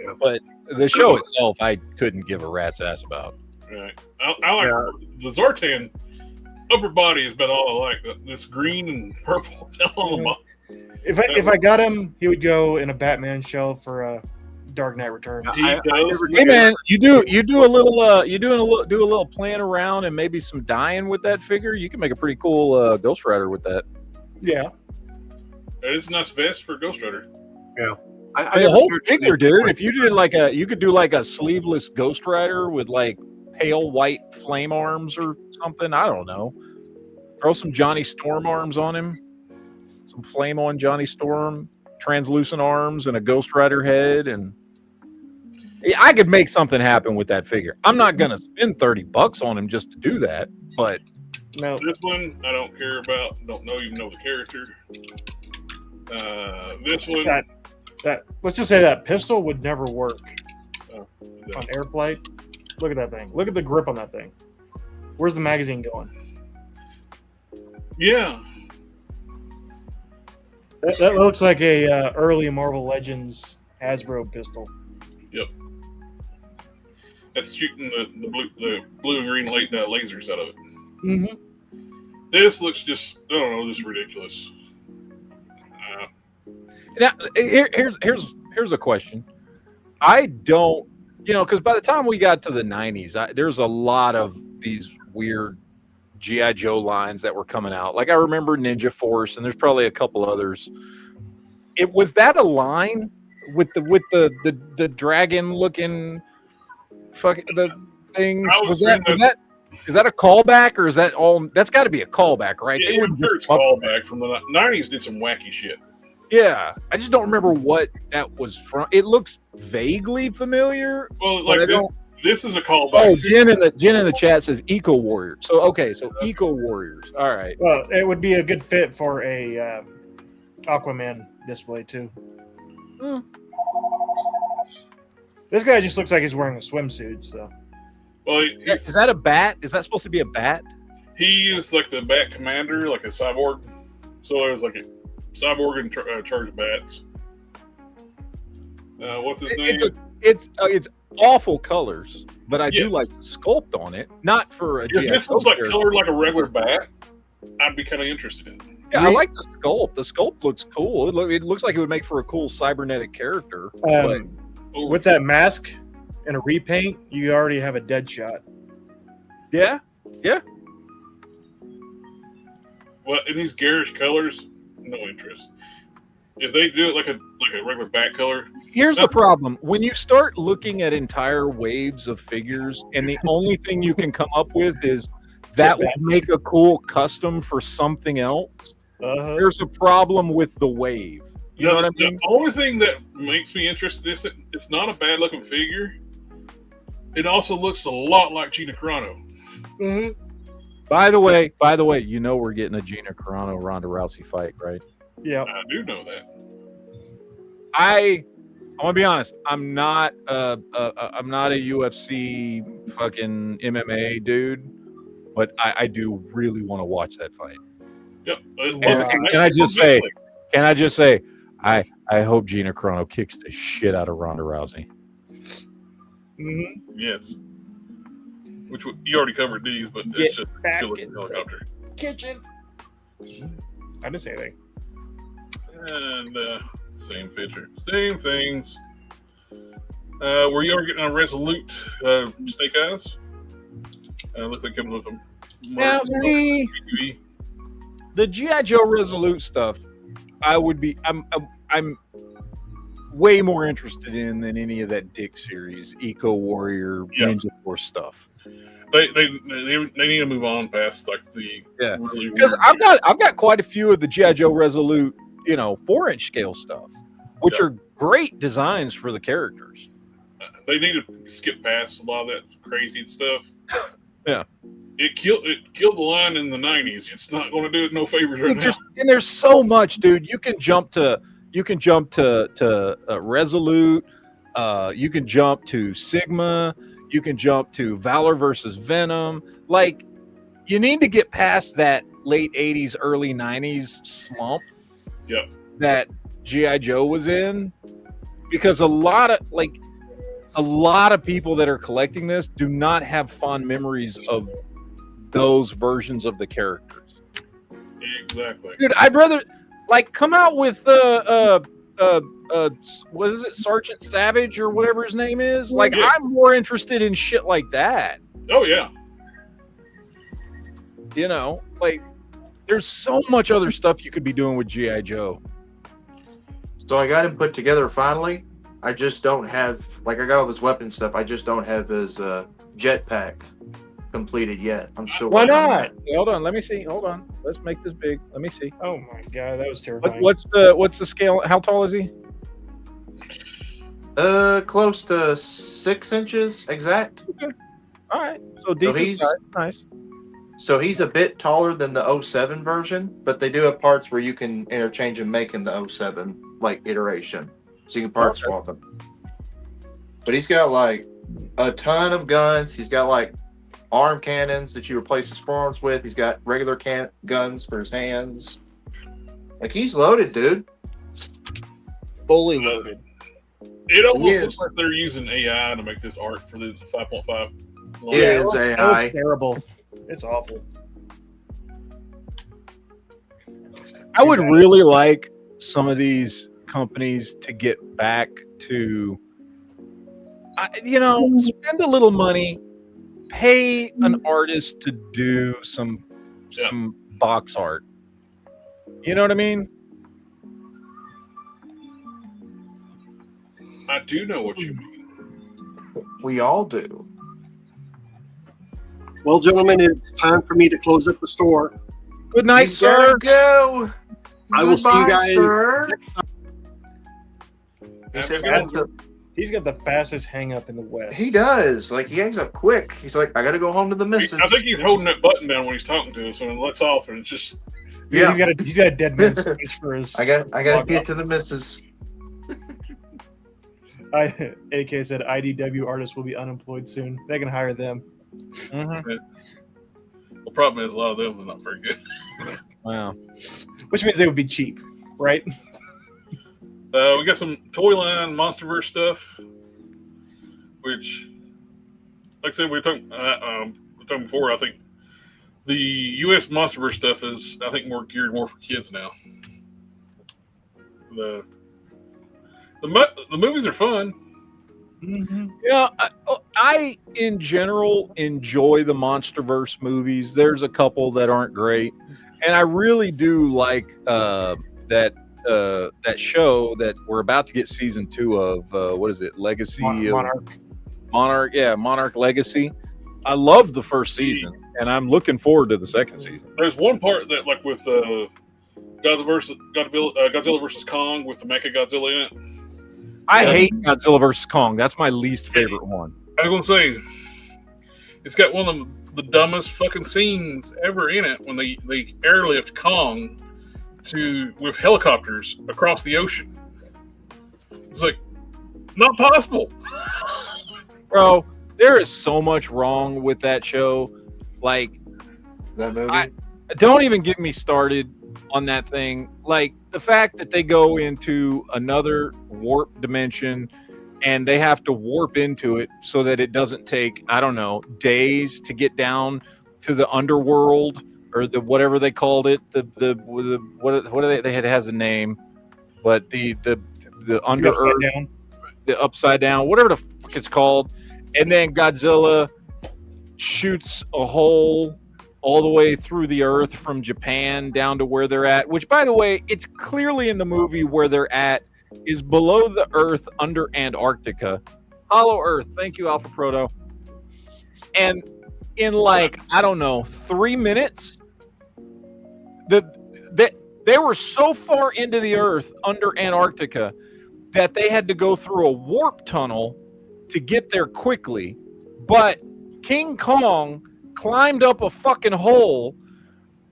Yeah. But the show itself, I couldn't give a rat's ass about. Right. I like the Zartan upper body has been all like this green and purple. If I got him, he would go in a Batman shell for Dark Knight Returns. He does. Hey man, you do a little playing around and maybe some dyeing with that figure. You can make a pretty cool Ghost Rider with that. Yeah. It is a nice vest for Ghost Rider. Yeah. I mean, the whole figure, dude. If you did you could do like a sleeveless Ghost Rider with like pale white flame arms or something. I don't know. Throw some Johnny Storm arms on him. Some flame on Johnny Storm, translucent arms, and a Ghost Rider head, and I could make something happen with that figure. I'm not gonna spend $30 on him just to do that, but No. This one I don't care about. Don't even know the character. This one. That let's just say that pistol would never work No. on air flight. Look at that thing. Look at the grip on that thing. Where's the magazine going? Yeah. That looks like a early Marvel Legends Hasbro pistol. Yep. That's shooting the blue and green lasers out of it. Mm-hmm. This looks just just ridiculous. now here's a question. I don't, because by the time we got to the 90s, there's a lot of these weird G.I. Joe lines that were coming out. Like I remember Ninja Force, and there's probably a couple others. Was that a line with the dragon looking the things? Is that a callback, or is that all? That's got to be a callback, right? Yeah, it's a callback from the 90s. Did some wacky shit. Yeah, I just don't remember what that was from. It looks vaguely familiar. Well, like this is a callback. Oh, Jen in the chat says Eco Warrior. So okay, so Eco Warriors. All right. Well, it would be a good fit for a Aquaman display too. This guy just looks like he's wearing a swimsuit. So, well, is that a bat? Is that supposed to be a bat? He is like the Bat Commander, like a cyborg. So it was like a cyborg in charge of bats. What's his name? It's awful colors, but I do like the sculpt on it. Not for a. If this was colored like a regular bat, I'd be kind of interested in it. Yeah, I like the sculpt. The sculpt looks cool. It looks like it would make for a cool cybernetic character. With that mask and a repaint, you already have a Deadshot. Yeah. Well, in these garish colors, no interest. If they do it like a regular bat color. Here's the problem. When you start looking at entire waves of figures and the only thing you can come up with is that would make a cool custom for something else, there's a problem with the wave. You know what I mean? The only thing that makes me interested in this, it's not a bad looking figure. It also looks a lot like Gina Carano. Mm-hmm. By the way, we're getting a Gina Carano Ronda Rousey fight, right? Yeah, I do know that. I want to be honest. I'm not a UFC fucking MMA dude, but I do really want to watch that fight. Yep. Can I just say, I hope Gina Carano kicks the shit out of Ronda Rousey. Mm-hmm. Yes. Which you already covered these, but it's just back kill in a helicopter. Kitchen. I didn't say anything. And same picture, same things. Were you ever getting a Resolute Snake Eyes? Looks like it comes with them. Now, see, the G.I. Joe Resolute stuff, I'm way more interested in than any of that Dick series, Eco Warrior, Ninja Force stuff. They need to move on past like the really because weird I've got quite a few of the G.I. Joe Resolute 4-inch scale stuff, which are great designs for the characters. They need to skip past a lot of that crazy stuff. Yeah. It killed the line in the 90s. It's not going to do it no favors right now. And there's so much, dude. You can jump to Resolute. You can jump to Sigma. You can jump to Valor versus Venom. Like, you need to get past that late 80s, early 90s slump that G.I. Joe was in, because a lot of people that are collecting this do not have fond memories of those versions of the characters. Exactly. Dude, I'd rather come out with what is it, Sergeant Savage or whatever his name is? I'm more interested in shit like that. Oh yeah. There's so much other stuff you could be doing with G.I. Joe. So I got him put together finally. I just don't have, I got all his weapon stuff. I just don't have his jetpack completed yet. I'm still. Why not? Hold on, let me see. Hold on, let's make this big. Let me see. Oh my god, that was terrifying. What's the scale? How tall is he? Close to 6 inches exact. Okay. All right, so decent size. Nice. So he's a bit taller than the 07 version, but they do have parts where you can interchange and make him the 07 iteration, so you can part swap him. But he's got a ton of guns. He's got arm cannons that you replace his forearms with. He's got regular guns for his hands. He's loaded, dude. Fully loaded. It almost looks like they're using AI to make this art for the 5.5. It is AI. It's terrible. It's awful. I would really like some of these companies to get back to, spend a little money, pay an artist to do some box art. You know what I mean? I do know what you mean. We all do. Well, gentlemen, it's time for me to close up the store. Good night, sir. Go. I will see you guys. Sir. He's got the fastest hang up in the West. He does. He hangs up quick. He's like, I got to go home to the missus. I think he's holding that button down when he's talking to us, and it lets off, and it's just. Yeah, he's got a dead man's speech for his. I got to get to the missus. AK said IDW artists will be unemployed soon. They can hire them. Mm-hmm. The problem is a lot of them are not very good. Wow. Which means they would be cheap, right? We got some toy line MonsterVerse stuff, which, like I said, we were talking before. I think the U.S. MonsterVerse stuff is, I think, more geared for kids now. The movies are fun. Mm-hmm. I in general enjoy the MonsterVerse movies. There's a couple that aren't great, and I really do like that show that we're about to get season 2 of. What is it? Legacy Monarch Legacy. I loved the first season, and I'm looking forward to the second season. There's one part that, with Godzilla versus Kong with the Mecha Godzilla in it. I hate Godzilla vs. Kong. That's my least favorite one. I was going to say, it's got one of the dumbest fucking scenes ever in it when they airlift Kong with helicopters across the ocean. It's not possible. Bro, there is so much wrong with that show. That movie? Don't even get me started on that thing. The fact that they go into another warp dimension and they have to warp into it so that it doesn't take, I don't know, days to get down to the underworld or the whatever they called it. It has a name, but the under earth, the upside down, whatever the fuck it's called. And then Godzilla shoots a hole all the way through the earth from Japan down to where they're at, which, by the way, it's clearly in the movie where they're at is below the earth under Antarctica. Hollow Earth. Thank you, Alpha Proto. And in like, I don't know, 3 minutes. They were so far into the Earth under Antarctica that they had to go through a warp tunnel to get there quickly. But King Kong climbed up a fucking hole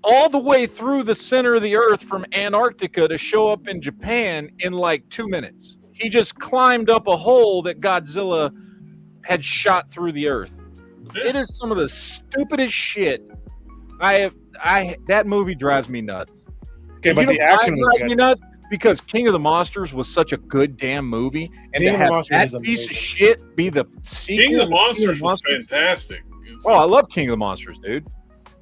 all the way through the center of the Earth from Antarctica to show up in Japan in like 2 minutes. He just climbed up a hole that Godzilla had shot through the Earth. It is some of the stupidest shit. That movie drives me nuts. Okay, but the action was drives me nuts because King of the Monsters was such a good damn movie, and to have that piece of shit be the sequel. King of the Monsters was fantastic. Oh, I love King of the Monsters, dude.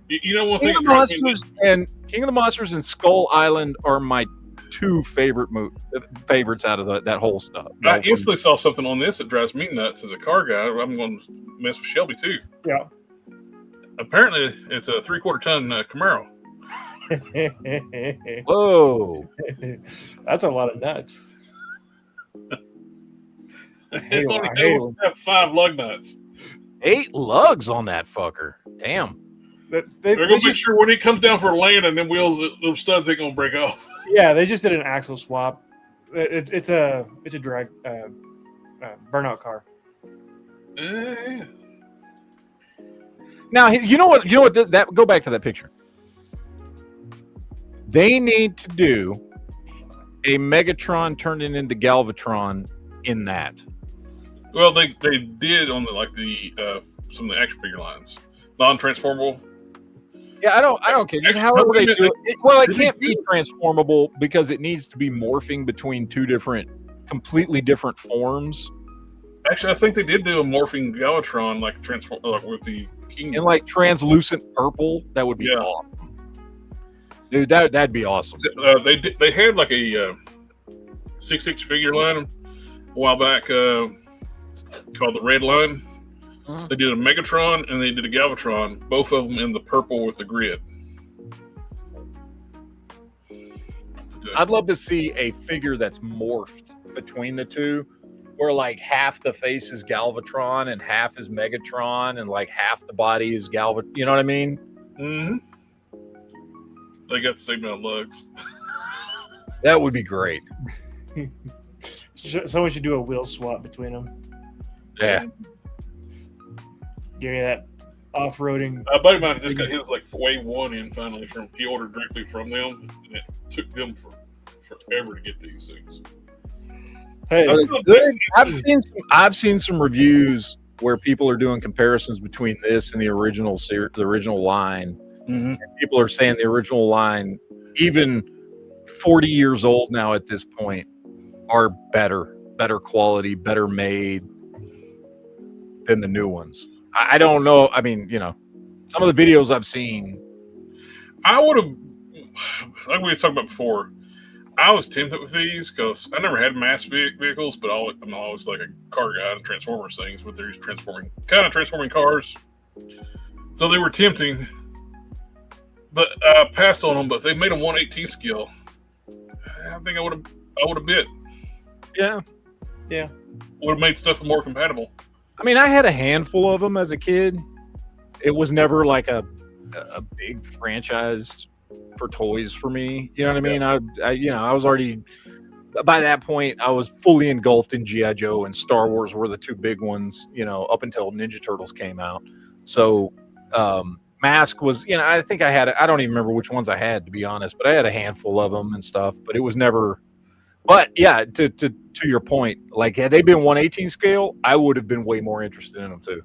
You know, one King thing of the Monsters and Skull Island are my two favorites out of that whole stuff. I instantly saw something on this that drives me nuts as a car guy. I'm going to mess with Shelby too. Yeah. Apparently, it's a 3/4 ton Camaro. Whoa, that's a lot of nuts. It have 5 lug nuts. 8 lugs on that fucker. Damn. They're going to make sure when he comes down for a land and them wheels, those studs ain't going to break off. Yeah, they just did an axle swap. It's a drag burnout car. Now you know what? That go back to that picture. They need to do a Megatron turning into Galvatron in that. Well, they did on some of the action figure lines, non-transformable. Yeah, I don't care. Just however they do it. Well, it can't be transformable because it needs to be morphing between two completely different forms. Actually, I think they did do a morphing Galvatron, with the King. In like translucent purple, that would be awesome. Dude, that'd be awesome. They had like a 6/6 figure line a while back called the Red Line. Uh-huh. They did a Megatron and they did a Galvatron, both of them in the purple with the grid. I'd love to see a figure that's morphed between the two, where like half the face is Galvatron and half is Megatron, and like half the body is Galvatron. You know what I mean? Mm-hmm. They got the same amount of lugs. That would be great. Someone should do a wheel swap between them. Yeah. Give me that off-roading. A buddy of mine just got his like wave 1 in finally he ordered directly from them, and it took them forever to get these things. Hey, I've seen some reviews where people are doing comparisons between this and the original line. Mm-hmm. And people are saying the original line, even 40 years old now at this point, are better quality, better made than the new ones. I don't know. I mean, some of the videos I've seen. I would have, like we talked about before, I was tempted with these because I never had mass vehicles, but I'm always like a car guy and Transformers things with these transforming cars. So they were tempting, but I passed on them. But if they made them 1/18 scale, I think I would have bit. Yeah. Would have made stuff more compatible. I mean, I had a handful of them as a kid. It was never like a big franchise for toys for me. You know what I mean? I was already, by that point, I was fully engulfed in G.I. Joe and Star Wars were the two big ones, up until Ninja Turtles came out. So Mask was, I think I don't even remember which ones I had, to be honest, but I had a handful of them and stuff, but it was never. But yeah, to your point, like had they been 1/18 scale, I would have been way more interested in them too.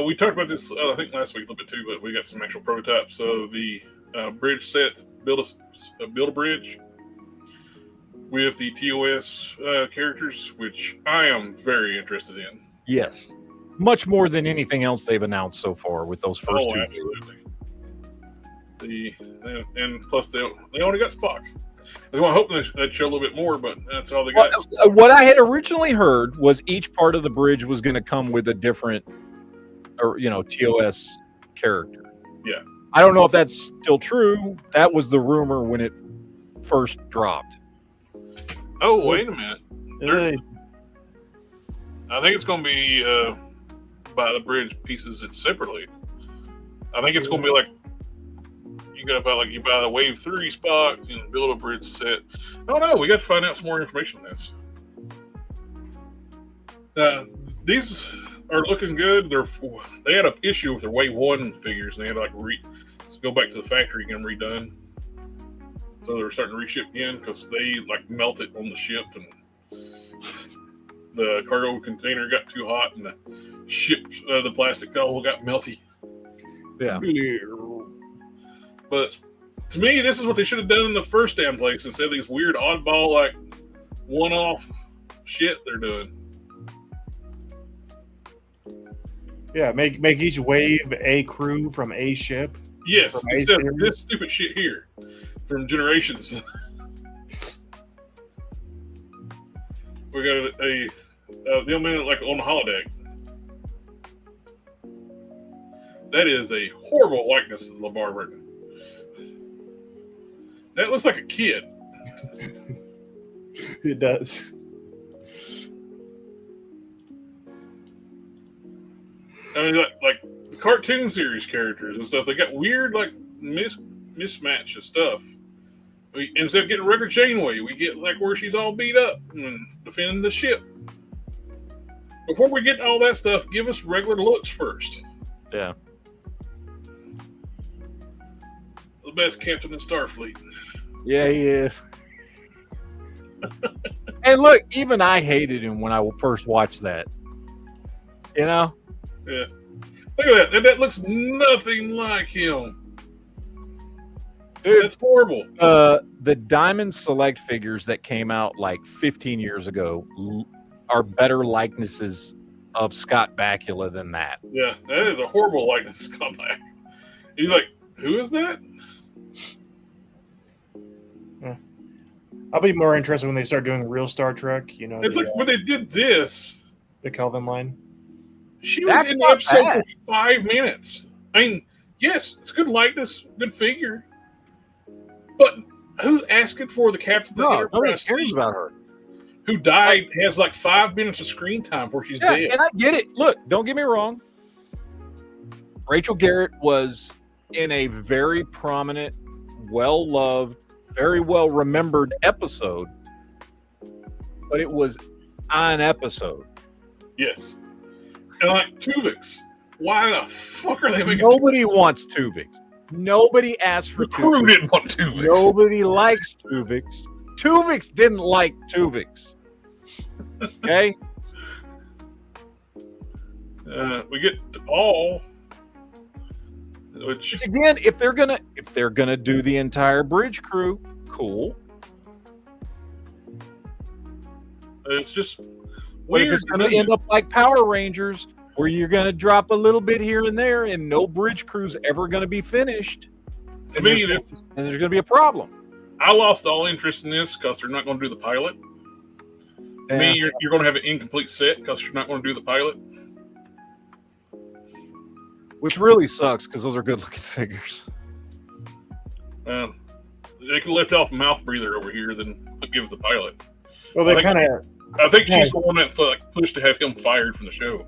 We talked about this, I think last week a little bit too, but we got some actual prototypes. So the bridge set, build a bridge with the TOS characters, which I am very interested in. Yes, much more than anything else they've announced so far with those first two. Absolutely. And plus they only got Spock. I was hoping they'd show a little bit more, but that's all they got. What I had originally heard was each part of the bridge was going to come with a different, TOS character. Yeah. I don't know if that's still true. That was the rumor when it first dropped. Oh, wait a minute. I think it's going to be buy the bridge pieces it separately. I think it's going to be like you got to buy you buy the Wave 3 spot and build a bridge set. I don't know. We got to find out some more information on this. These are looking good. They had an issue with their Wave 1 figures, and they had to go back to the factory and get them redone. So they're starting to reship again because they melted on the ship, and the cargo container got too hot, and the plastic towel got melty. Yeah. But to me, this is what they should have done in the first damn place instead of these weird oddball one-off shit they're doing. Yeah, make each wave a crew from a ship. Yes, except this stupid shit here from Generations. We got the minute on the holodeck. That is a horrible likeness of LeVar Burton. That looks like a kid. It does. I mean, like the cartoon series characters and stuff, they got weird, mismatch of stuff. Instead of getting regular Janeway, we get where she's all beat up and defending the ship. Before we get all that stuff, give us regular looks first. Yeah. The best captain in Starfleet. Yeah, he is. And look, even I hated him when I first watched that. You know? Yeah. Look at that. That looks nothing like him. Dude, that's horrible. The Diamond Select figures that came out 15 years ago are better likenesses of Scott Bakula than that. Yeah, that is a horrible likeness of Scott Bakula. You're like, who is that? I'll be more interested when they start doing real Star Trek. You know, it's when they did this. The Kelvin line. She was in the episode for 5 minutes. I mean, yes, it's good likeness, good figure. But who's asking for the captain of the Enterprise cares about her. Who died has 5 minutes of screen time before she's dead. And I get it. Look, don't get me wrong. Rachel Garrett was in a very prominent, well-loved, very well-remembered episode, but it was an episode. Yes. And Tuvix. Why the fuck are they making Nobody wants Tuvix. Nobody asked for the crew didn't want Tuvix. Nobody likes Tuvix. Tuvix didn't like Tuvix. Okay? We get Paul. Which again, if they're gonna do the entire bridge crew, cool. It's just But weird. if it's gonna end up like Power Rangers, where you're gonna drop a little bit here and there, and no bridge crew's ever gonna be finished, to me, there's gonna be a problem. I lost all interest in this because they're not going to do the pilot. To me, you're going to have an incomplete set because you're not going to do the pilot. Which really sucks because those are good-looking figures. They can let off mouth breather over here than give the pilot. Well, they kind of. I think she's the one that pushed to have him fired from the show.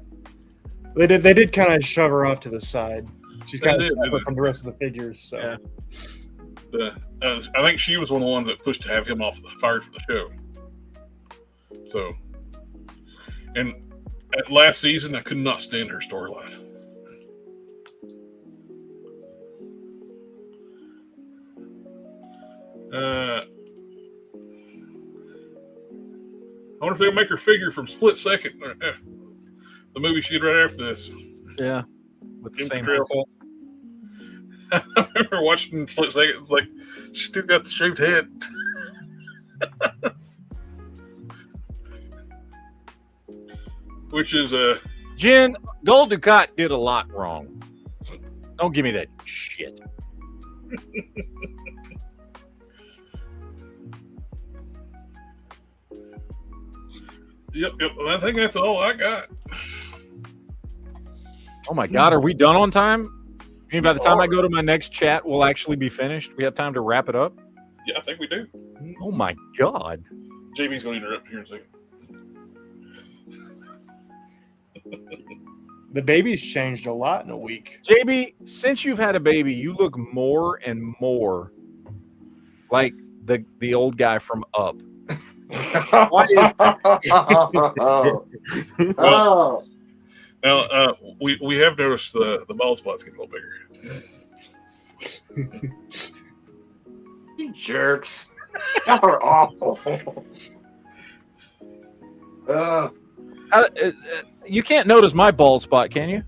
They did kind of shove her off to the side. She's kind of separate from the rest of the figures. So. Yeah. I think she was one of the ones that pushed to have him fired from the show. So, and at last season, I could not stand her storyline. I wonder if they'll make her figure from Split Second, the movie she did right after this. Yeah, with the same haircut. I remember watching Split Second. It's like she still got the shaved head. Which is Jen, Gold Ducat did a lot wrong. Don't give me that shit. Yep. I think that's all I got. Oh my God, are we done on time? You mean by the time I go to my next chat, we'll actually be finished? We have time to wrap it up? Yeah, I think we do. Oh my God. JB's going to interrupt here in a second. The baby's changed a lot in a week. JB, since you've had a baby, you look more and more like the old guy from Up. What is that? Oh. Now, we have noticed the bald spots getting a little bigger. You jerks. Y'all are awful. You can't notice my bald spot, can you?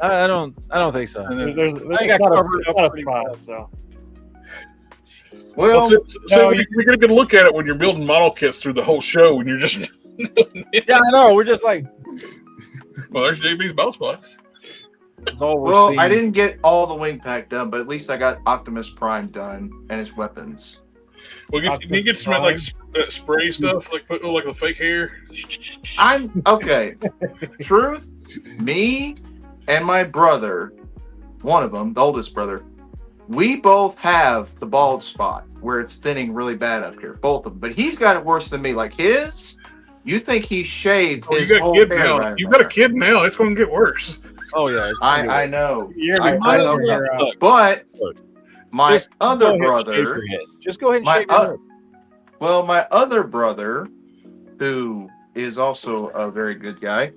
I don't think so. There's I got not covered a up pretty spot, well. so. Well, So we get a good look at it when you're building model kits through the whole show, and you're just Yeah, I know. We're just like, well, there's JB's bald spots. that's all we're seeing. I didn't get all the wing pack done, but at least I got Optimus Prime done and his weapons. Well, you get some like spray stuff, like put like the fake hair. I'm okay. Truth, me and my brother, one of them, the oldest brother, we both have the bald spot where it's thinning really bad up here, both of them. But he's got it worse than me. Like his, you think he shaved Oh, you his got a whole kid hair now. right You've got a there. kid now. It's going to get worse. Oh yeah, I know. You're I gonna know be your hair out. Look, But Look, my just go other ahead and shave brother, your head. Just go ahead and my shave your head. well, my other brother, who is also a very good guy,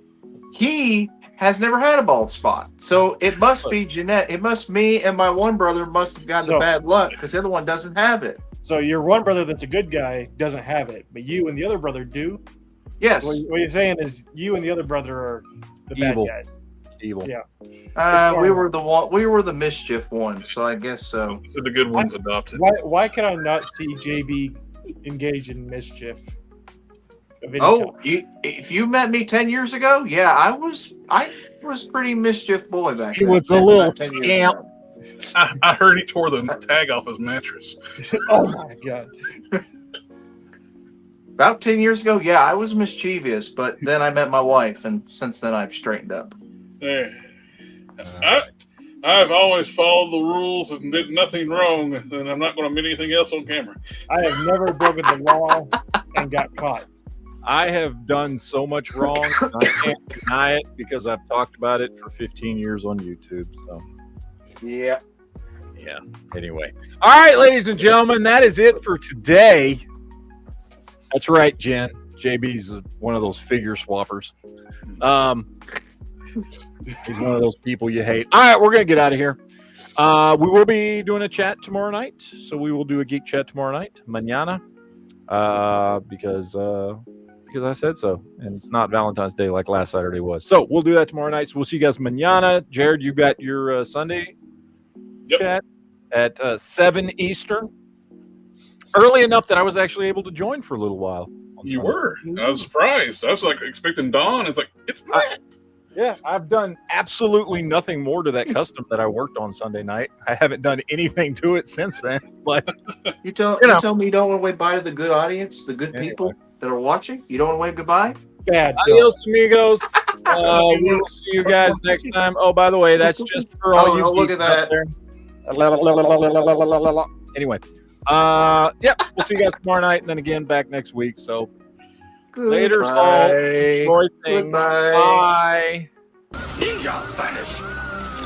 he has never had a bald spot. So it must be genetic. It must me and my one brother must have gotten the bad luck because the other one doesn't have it. So your one brother that's a good guy doesn't have it, but you and the other brother do? Yes. What you're saying is you and the other brother are the Evil. bad guys. Evil. Yeah. We were the mischief ones, so I guess so. So the good ones adopted. Why can I not see JB engage in mischief? Of any Oh, kind? if you met me 10 years ago, yeah, I was pretty mischief boy back He then. was a little 10 years scamp. ago. I heard he tore the tag off his mattress. Oh my god. About 10 years ago, yeah, I was mischievous, but then I met my wife, and since then I've straightened up. Hey, I've always followed the rules and did nothing wrong, and I'm not going to admit anything else on camera. I have never broken the law and got caught. I have done so much wrong. And I can't deny it because I've talked about it for 15 years on YouTube. So, Yeah. yeah. Anyway. All right, ladies and gentlemen, that is it for today. That's right, Jen. JB's one of those figure swappers. He's one of those people you hate. All right, we're going to get out of here. We will be doing a chat tomorrow night. So we will do a geek chat tomorrow night, mañana, because I said so. And it's not Valentine's Day like last Saturday was. So we'll do that tomorrow night. So we'll see you guys mañana. Jared, you got your Sunday chat at 7 Eastern. Early enough that I was actually able to join for a little while. You were. I was surprised. I was like expecting dawn. It's like, it's Matt. Yeah, I've done absolutely nothing more to that custom that I worked on Sunday night. I haven't done anything to it since then. But You tell me you don't want to wave bye to the good audience, the good people that are watching? You don't want to wave goodbye? Bad. adios, amigos. We'll see you guys next time. Oh, by the way, that's just for all you look at geeks out that. there. Anyway, yeah, we'll see you guys tomorrow night, and then again back next week. So later, all. Enjoy things. Goodbye. Bye. Ninja vanish.